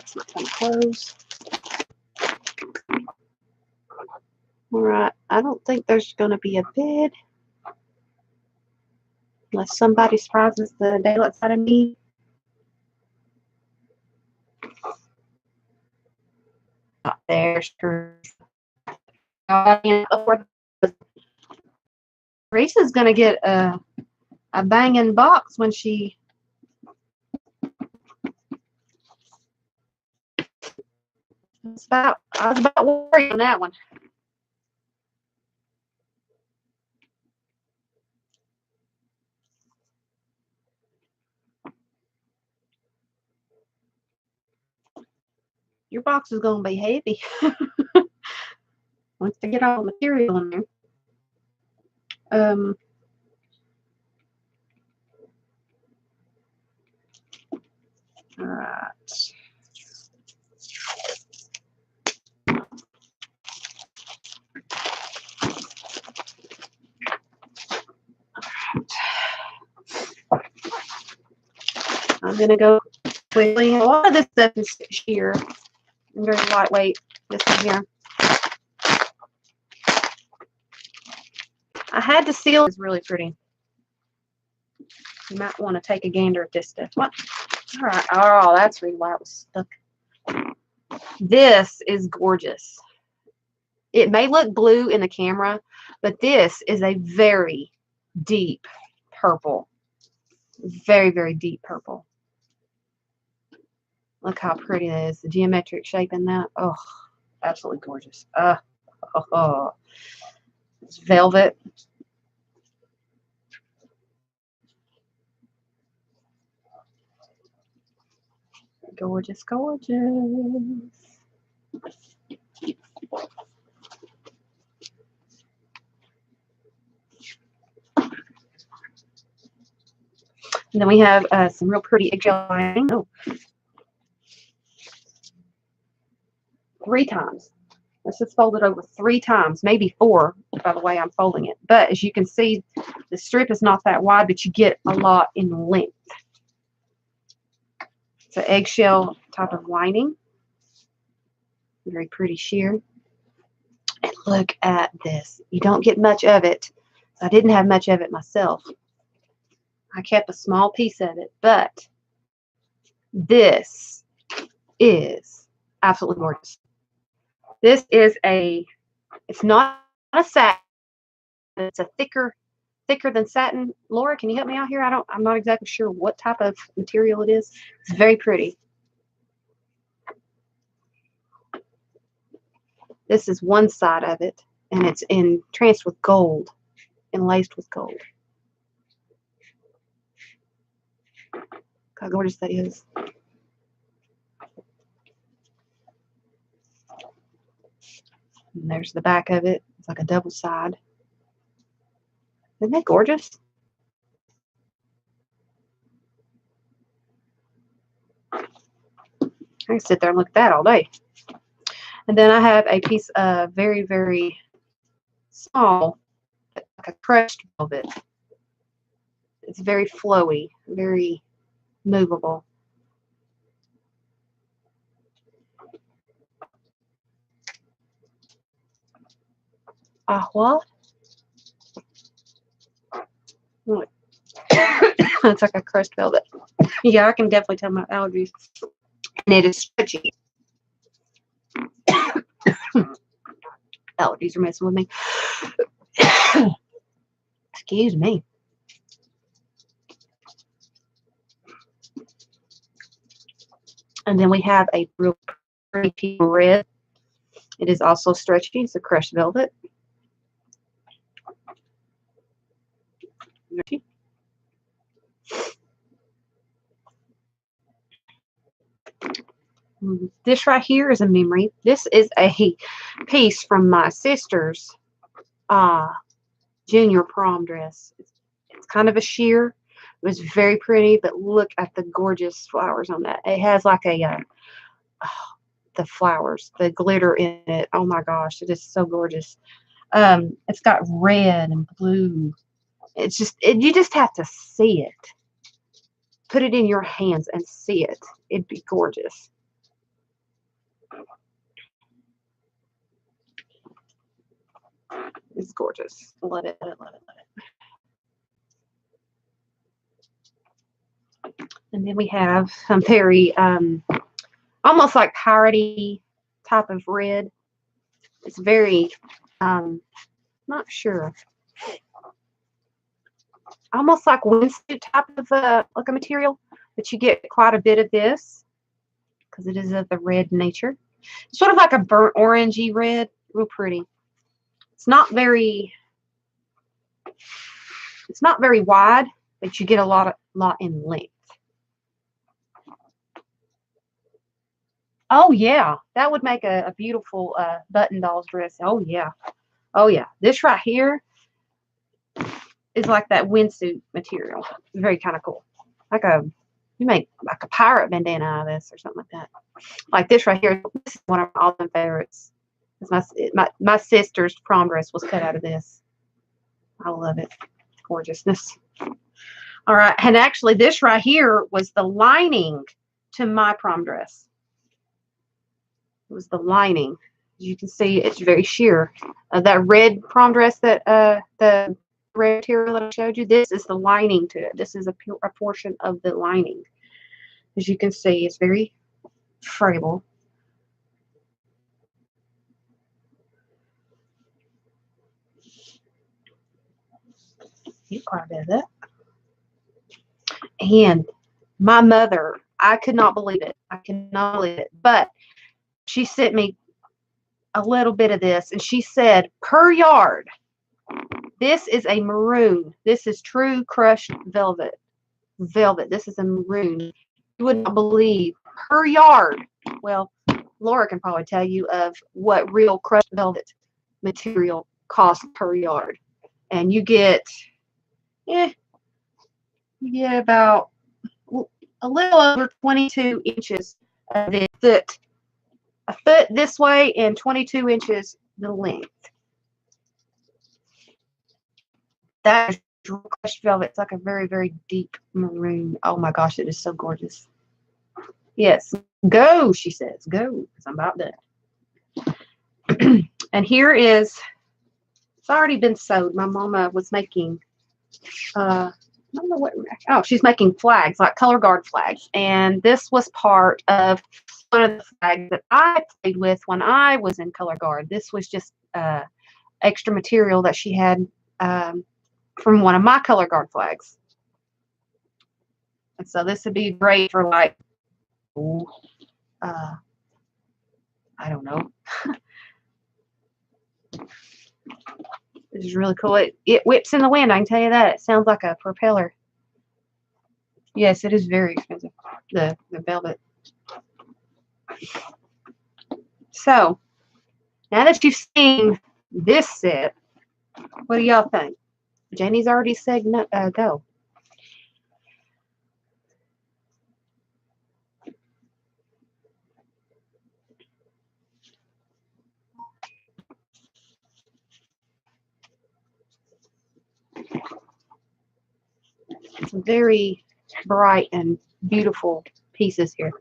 It's not going to close. All right. I don't think there's going to be a bid. Unless somebody surprises the daylight out of me. There's Teresa's going to get a banging box when she I was about worried on that one. Your box is going to be heavy once they get all the material in there. All right. I'm going to go quickly. A lot of this stuff is sheer and very lightweight. This one here. I had to seal. It's really pretty. You might want to take a gander at this stuff. What? All right. Oh, that's really why it was stuck. This is gorgeous. It may look blue in the camera, but this is a very deep purple. Very, very deep purple. Look how pretty that is. The geometric shape in that. Oh, absolutely gorgeous. It's velvet. Gorgeous, gorgeous. And then we have some real pretty eggshell lining. Oh. 3 times. This is folded over 3 times, maybe 4 by the way I'm folding it. But as you can see, the strip is not that wide, but you get a lot in length. It's an eggshell type of lining. Very pretty sheer. And look at this. You don't get much of it. I didn't have much of it myself. I kept a small piece of it, but this is absolutely gorgeous. This is it's not a satin. It's a thicker than satin. Laura, can you help me out here? I'm not exactly sure what type of material it is. It's very pretty. This is one side of it, and it's entranced with gold and laced with gold. Look how gorgeous that is. And there's the back of it. It's like a double side. Isn't that gorgeous? I can sit there and look at that all day. And then I have a piece of very, very small, like a crushed velvet. It's very flowy, very movable. What? It's like a crushed velvet. Yeah, I can definitely tell my allergies. And it is stretchy. Allergies are messing with me. Excuse me. And then we have a real pretty red. It is also stretchy. It's a crushed velvet. This right here is a memory. This is a piece from my sister's junior prom dress. It's kind of a sheer. It was very pretty, but look at the gorgeous flowers on that. It has like the flowers, the glitter in it. Oh my gosh, it is so gorgeous. It's got red and blue. It's just, you just have to see it. Put it in your hands and see it. It'd be gorgeous. It's gorgeous. Love it, love it, love it, love it. And then we have some very almost like piratey type of red. It's very not sure. Almost like windsuit type of like a material, but you get quite a bit of this because it is of the red nature. Sort of like a burnt orangey red, real pretty. It's not very wide, but you get a lot in length. Oh yeah, that would make a beautiful button dolls dress. Oh yeah, oh yeah. This right here is like that windsuit material. Very kind of cool. You make like a pirate bandana out of this or something like that. Like this right here. This is one of my all-time favorites. My sister's prom dress was cut out of this. I love it. Gorgeousness. All right, and actually this right here was the lining to my prom dress. It was the lining. As you can see, it's very sheer. That red prom dress that the red material that I showed you, this is the lining to it. This is a portion of the lining. As you can see, it's very fragile. Quite a bit of that. And my mother, I could not believe it. I cannot believe it. But she sent me a little bit of this, and she said, per yard, this is a maroon. This is true crushed velvet. This is a maroon. You would not believe per yard. Well, Laura can probably tell you of what real crushed velvet material costs per yard. And you get, about a little over 22 inches of it. A foot this way and 22 inches the length. That is crushed velvet. It's like a very, very deep maroon. Oh my gosh, it is so gorgeous. Yes, go, she says. Go, because I'm about done. And here is, it's already been sewed. My mama was making, I don't know what, oh, she's making flags, like color guard flags. And this was part of one of the flags that I played with when I was in color guard. This was just extra material that she had from one of my color guard flags. And so this would be great for like, I don't know. This is really cool. It whips in the wind, I can tell you that. It sounds like a propeller. Yes, it is very expensive, the velvet. So, now that you've seen this set, what do y'all think? Jenny's already said no, go. Some very bright and beautiful pieces here.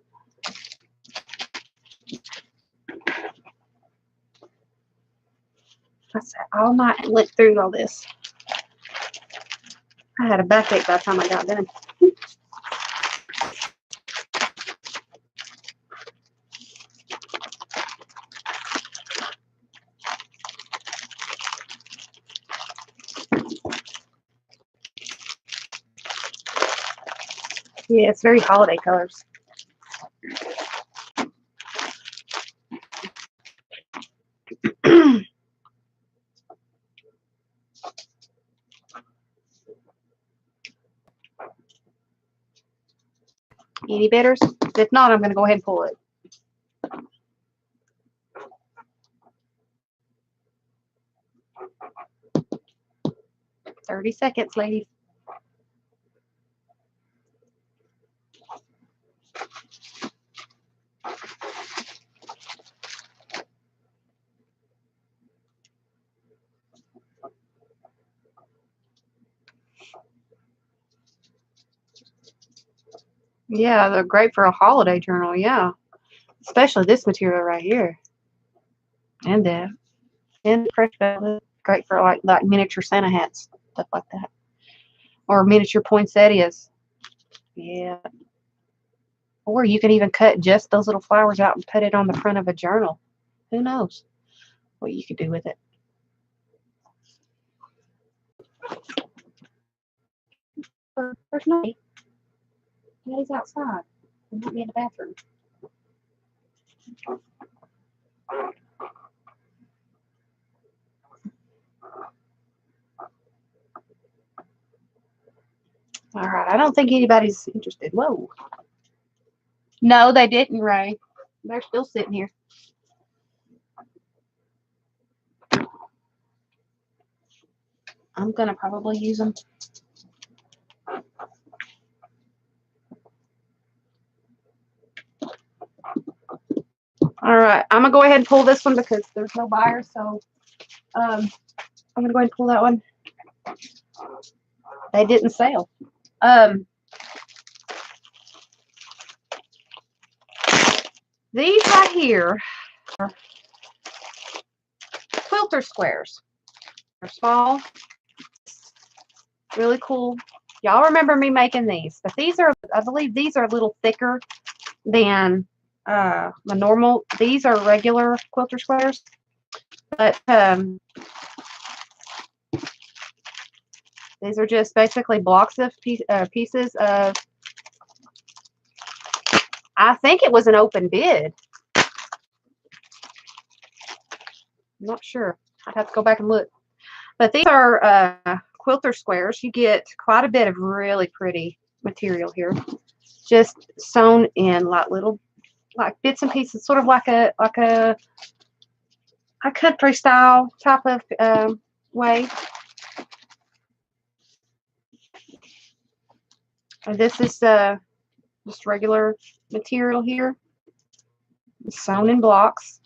I sat all night and went through all this. I had a backache by the time I got done. Yeah, it's very holiday colors. Any bidders? If not, I'm going to go ahead and pull it. 30 seconds, ladies. Yeah, they're great for a holiday journal, yeah. Especially this material right here. And the fresh velvet. great for like miniature Santa hats, stuff like that, or miniature poinsettias. Yeah. Or you can even cut just those little flowers out and put it on the front of a journal. Who knows what you could do with it. There's nobody. Nobody's outside. They might be in the bathroom. All right. I don't think anybody's interested. Whoa. No, they didn't, Ray. They're still sitting here. I'm going to probably use them. All right. I'm going to go ahead and pull this one because there's no buyer. So I'm going to go ahead and pull that one. They didn't sell. These right here are quilter squares. They're small, really cool. Y'all remember me making these, but these are, I believe these are a little thicker than the normal. These are regular quilter squares, but these are just basically blocks of pieces of, I think it was an open bid. I'm not sure. I'd have to go back and look. But these are quilter squares. You get quite a bit of really pretty material here, just sewn in like little, like bits and pieces, sort of like a country style type of way. And this is just regular material here, sewn in blocks.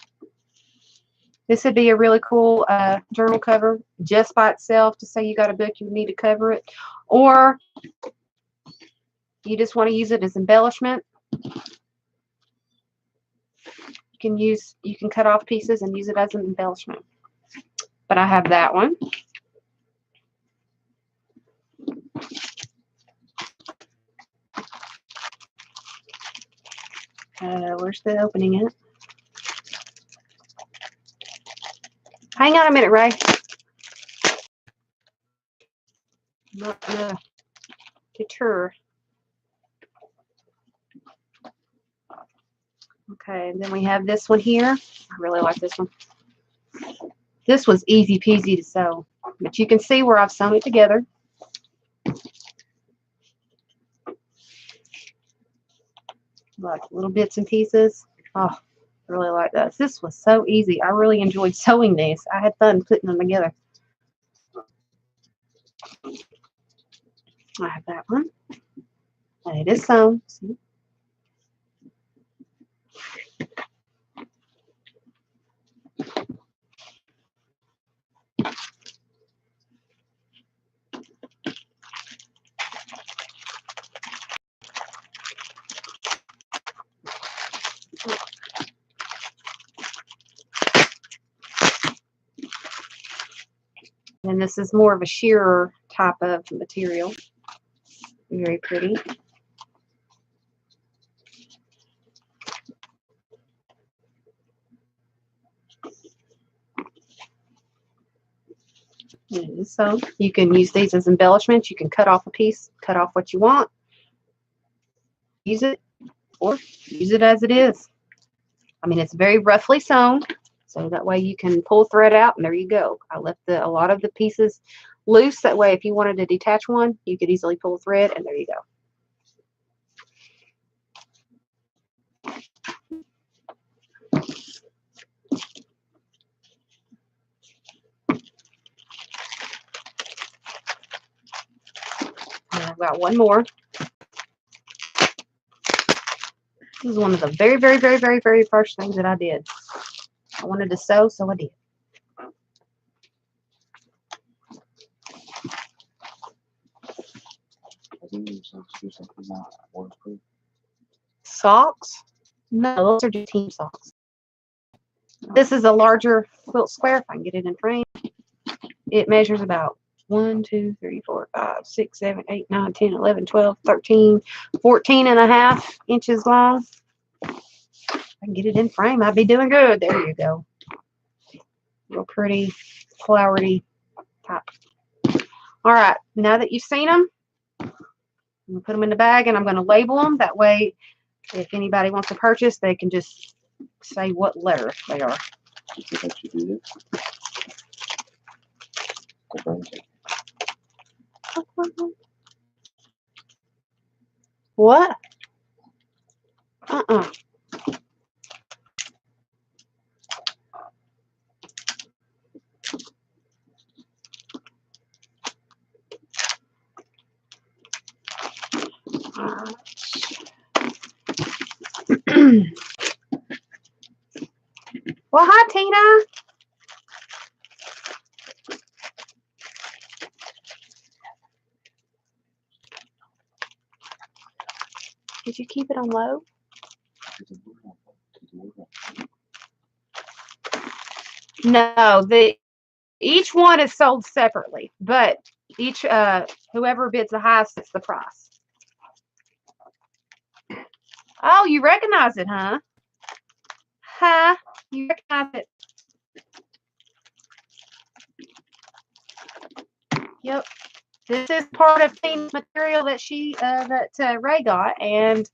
This would be a really cool journal cover just by itself, to say you got a book you need to cover it, or you just want to use it as embellishment. You can cut off pieces and use it as an embellishment. But I have that one. Where's the opening at? Hang on a minute, Ray. Not gonna deter. Okay, and then we have this one here. I really like this one. This was easy peasy to sew, but you can see where I've sewn it together. Like little bits and pieces. Oh, I really like that. This was so easy. I really enjoyed sewing these. I had fun putting them together. I have that one. And it is sewn. See? And this is more of a shearer type of material. Very pretty. So you can use these as embellishments. You can cut off a piece, cut off what you want, use it, or use it as it is. I mean, it's very roughly sewn, so that way you can pull thread out, and there you go. I left a lot of the pieces loose. That way, if you wanted to detach one, you could easily pull thread, and there you go. And I've got one more. This is one of the very, very, very, very, very first things that I did. I wanted to sew, so I did. Socks? No, those are just team socks. This is a larger quilt square, if I can get it in frame. it measures about 1, 2, 3, 4, 5, 6, 7, 8, 9, 10, 11, 12, 13, 14 and a half inches long. If I can get it in frame, I'd be doing good. There you go. Real pretty, flowery top. All right, now that you've seen them, I'm going to put them in the bag and I'm going to label them. That way, if anybody wants to purchase, they can just say what letter they are. What? Uh-uh. Well, hi, Tina. Did you keep it on low? No, each one is sold separately, but each whoever bids the highest sets the price. Oh, you recognize it, huh? Huh? You recognize it? Yep. This is part of Tina's material that Ray got, and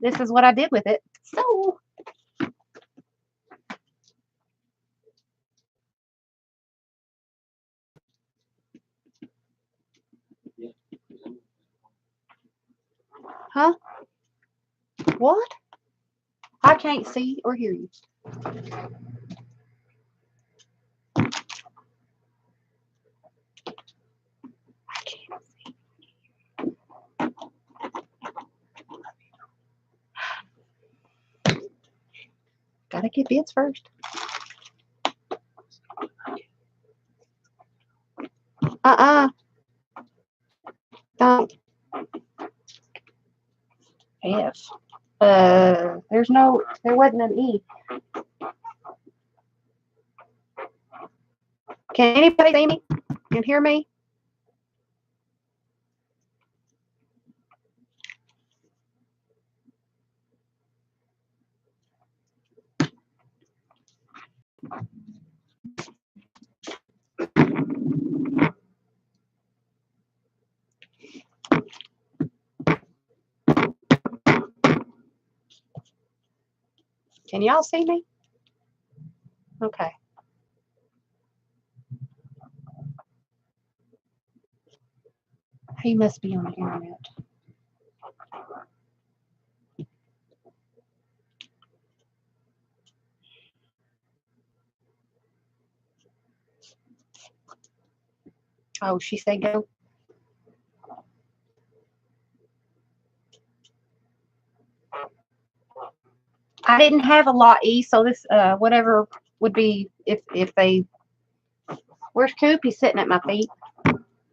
this is what I did with it. So. Huh? What? I can't see or hear you. I can't see. Gotta get bids first. Don't. F. There wasn't an E. Can anybody see me? Can hear me? Can y'all see me? Okay. He must be on the internet. Oh, she said go. I didn't have a lot E, so this whatever would be if they. Where's Coop? He's sitting at my feet.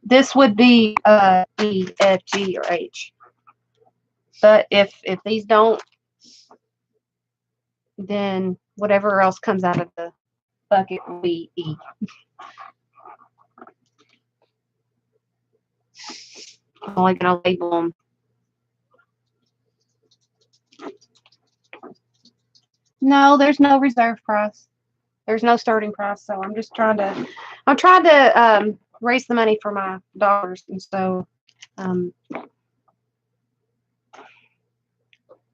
This would be E, F, G, or H. But if these don't, then whatever else comes out of the bucket will be E. I'm only gonna label them. No, there's no reserve price. There's no starting price, so I'm trying to raise the money for my daughters, and so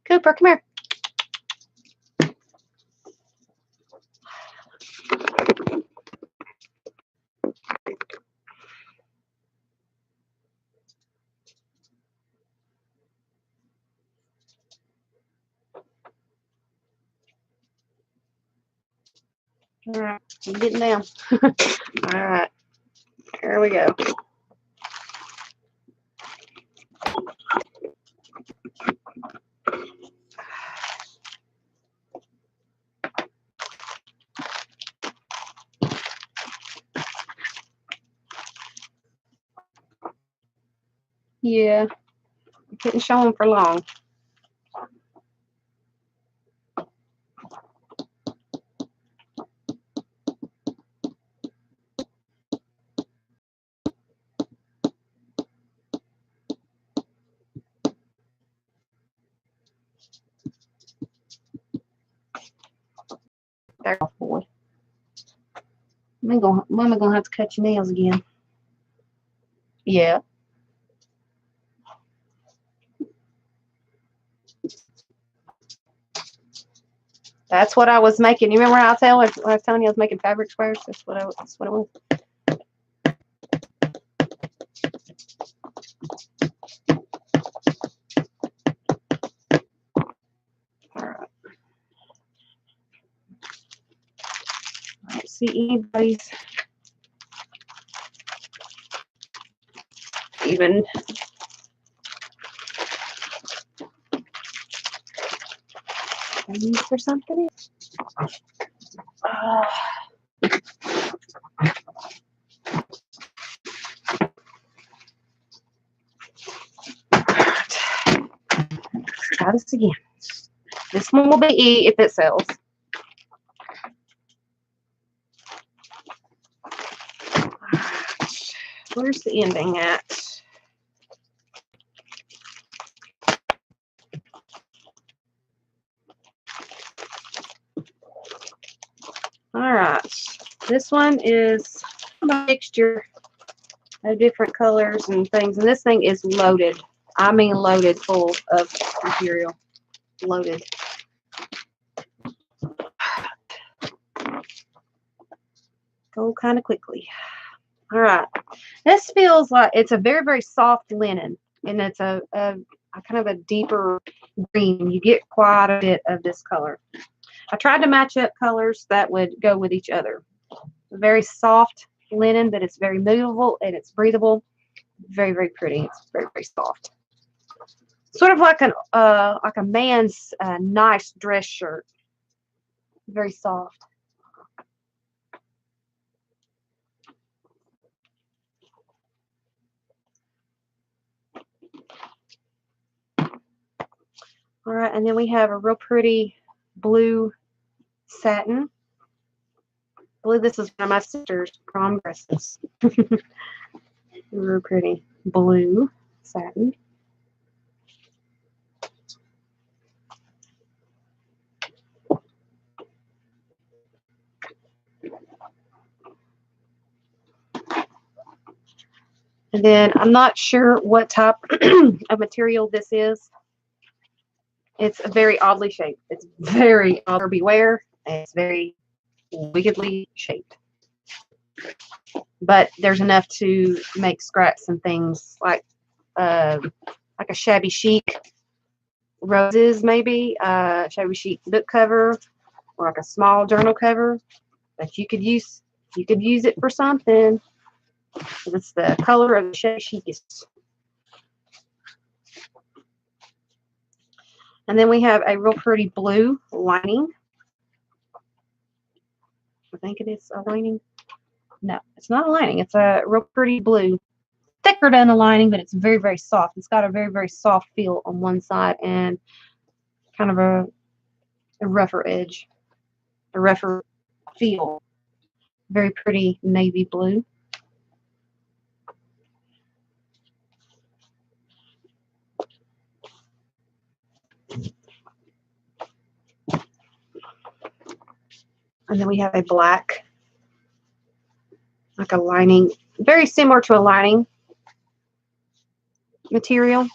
Cooper, come here. All right, I'm getting down. All right, here we go. Yeah, I couldn't show them for long. There, boy. When am I gonna have to cut your nails again? Yeah. That's what I was making. You remember how I was telling you I was making fabric squares? That's what it was. All right. I don't see anybody's even for something. Let's try this again. This one will be E if it sells. Where's the ending at? All right. This one is a mixture of different colors and things, and this thing is loaded. I mean loaded full of material. Loaded. Go kind of quickly. All right. This feels like it's a very, very soft linen, and it's a kind of a deeper green. You get quite a bit of this color. I tried to match up colors that would go with each other. Very soft linen, but it's very movable and it's breathable. Very, very pretty. It's very, very soft. Sort of like a man's nice dress shirt. Very soft. All right, and then we have a real pretty blue satin. I believe this is one of my sister's prom dresses. Real pretty blue satin. And then I'm not sure what type of material this is. It's very oddly shaped. It's very buyer beware, and it's very wickedly shaped. But there's enough to make scraps and things like a shabby chic roses, maybe shabby chic book cover, or like a small journal cover that you could use. You could use it for something. It's the color of the shabby chicest. And then we have a real pretty blue lining. I think it is a lining. No, it's not a lining. It's a real pretty blue. Thicker than a lining, but it's very, very soft. It's got a very, very soft feel on one side and kind of a rougher edge, a rougher feel. Very pretty navy blue. And then we have a black, like a lining, very similar to a lining material.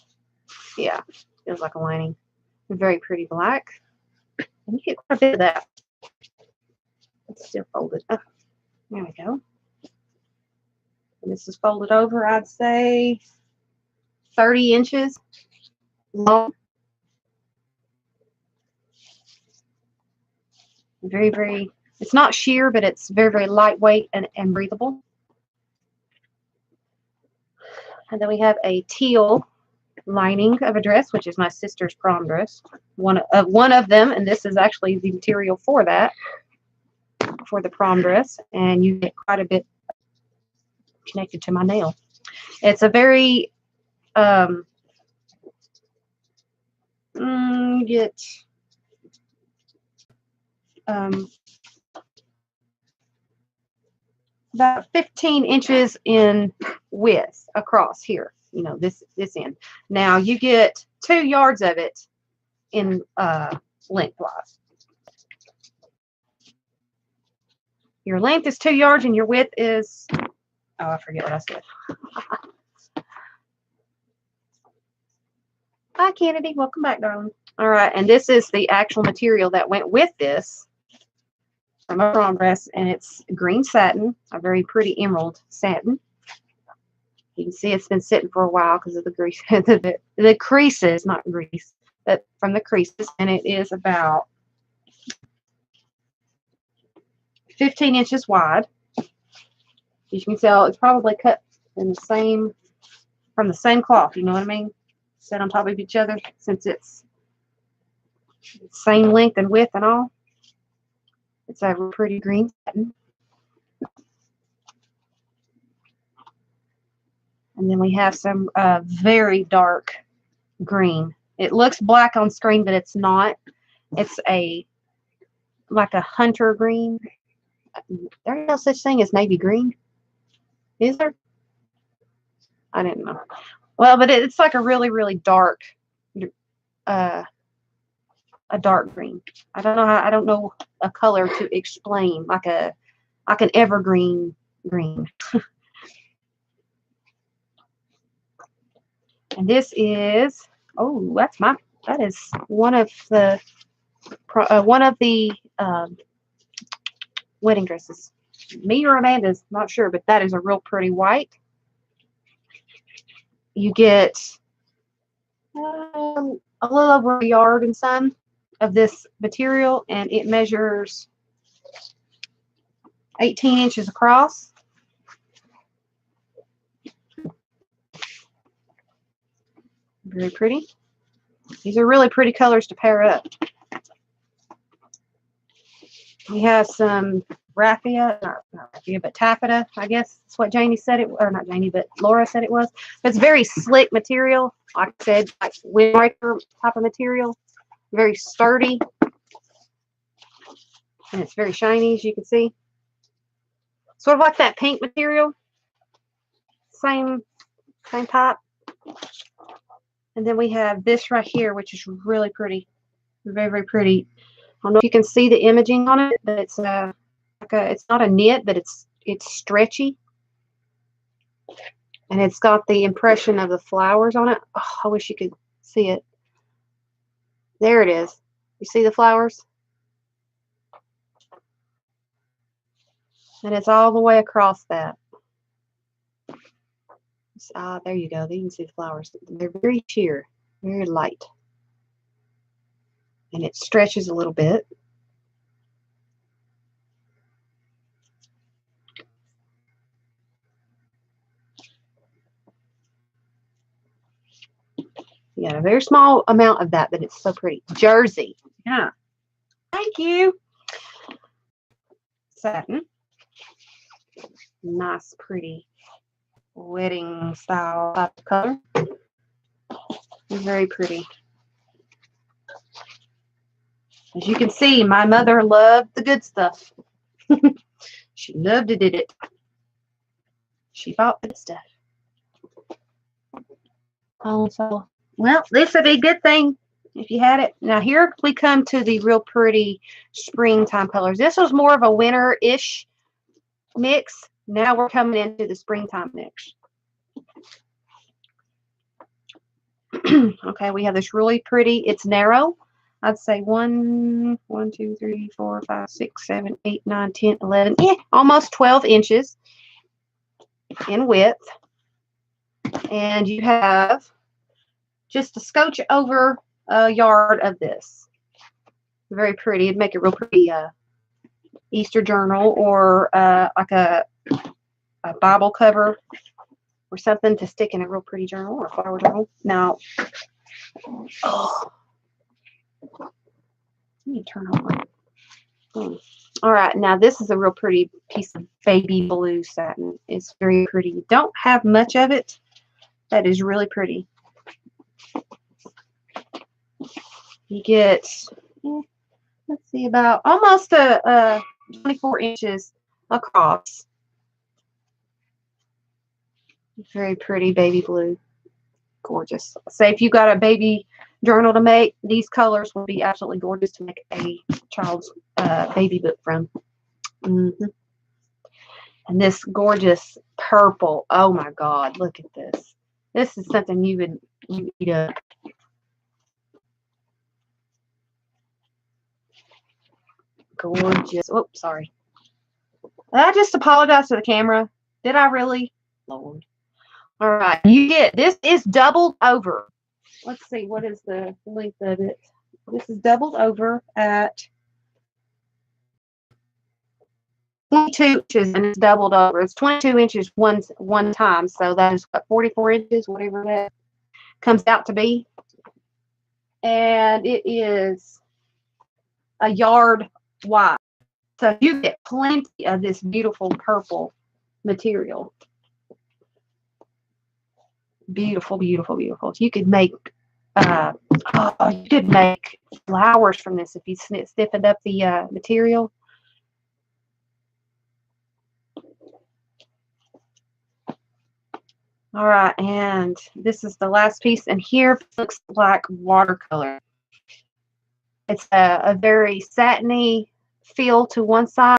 Yeah, feels like a lining. Very pretty black. And you get quite a bit of that. It's still folded. Oh, there we go. And this is folded over, I'd say 30 inches long. Very, very, it's not sheer, but it's very, very lightweight and breathable. And then we have a teal lining of a dress, which is my sister's prom dress. One of them, and this is actually the material for that, for the prom dress. And you get quite a bit connected to my nail. It's a very, you get about 15 inches in width across here, you know, this end. Now you get 2 yards of it in lengthwise. Your length is 2 yards and your width is, oh, I forget what I said. Hi, Kennedy. Welcome back, darling. All right, and this is the actual material that went with this from a prom dress, and it's green satin, a very pretty emerald satin. You can see it's been sitting for a while because of the grease, the creases, not grease, but from the creases, and it is about 15 inches wide. As you can tell, it's probably cut in the same, from the same cloth, you know what I mean? Set on top of each other, since it's same length and width and all. It's a pretty green satin. And then we have some very dark green. It looks black on screen, but it's not. It's like a hunter green. There's no such thing as navy green, is there? I didn't know. Well, but it's like a really, really dark, a dark green. I don't know a color to explain, like an evergreen green. And this is, oh, that is one of the wedding dresses. Me or Amanda's, not sure, but that is a real pretty white. You get a little over a yard and some of this material, and it measures 18 inches across. Very pretty. These are really pretty colors to pair up. We have some raffia, not raffia, but taffeta, I guess that's what Janie said it, or not Janie, but Laura said it was. But it's very slick material. Like I said, like windbreaker type of material. Very sturdy. And it's very shiny, as you can see. Sort of like that pink material. Same type. And then we have this right here, which is really pretty. Very, very pretty. I don't know if you can see the imaging on it, but it's it's not a knit, but it's stretchy. And it's got the impression of the flowers on it. Oh, I wish you could see it. There it is. You see the flowers? And it's all the way across that. There you go. You can see the flowers. They're very sheer, very light. And it stretches a little bit. You got a very small amount of that, but it's so pretty. Jersey. Yeah. Thank you. Satin. Nice, pretty wedding style type of color. Very pretty. As you can see, my mother loved the good stuff. She loved to did it. She bought good stuff. Oh, so, well, this would be a good thing if you had it. Now here we come to the real pretty springtime colors. This was more of a winter-ish mix. Now we're coming into the springtime mix. Okay, we have this really pretty, it's narrow. I'd say 1, 2, 3, 4, 5, 6, 7, 8, 9, 10, 11, almost 12 inches in width. And you have just a scotch over a yard of this. Very pretty. It'd make a real pretty Easter journal, or like a Bible cover or something to stick in a real pretty journal or a flower journal. Now, let me turn on. All right, now this is a real pretty piece of baby blue satin. It's very pretty. You don't have much of it. That is really pretty. You get, let's see, about almost a 24 inches across. Very pretty baby blue. Gorgeous. Say if you got a baby journal to make, these colors would be absolutely gorgeous to make a child's baby book from. And this gorgeous purple. Oh my God, look at this. This is something you eat up. Gorgeous. Oh, sorry. Did I just apologize to the camera? Did I really? Lord. All right. You get this is doubled over. Let's see. What is the length of it? This is doubled over at 22 inches, and it's doubled over. It's 22 inches one time. So that is what, 44 inches, whatever that comes out to be. And it is a yard wide. So you get plenty of this beautiful purple material. Beautiful, beautiful, beautiful. You could make you could make flowers from this if you stiffened up the material. All right, and this is the last piece, and here looks like watercolor. It's a very satiny feel to one side.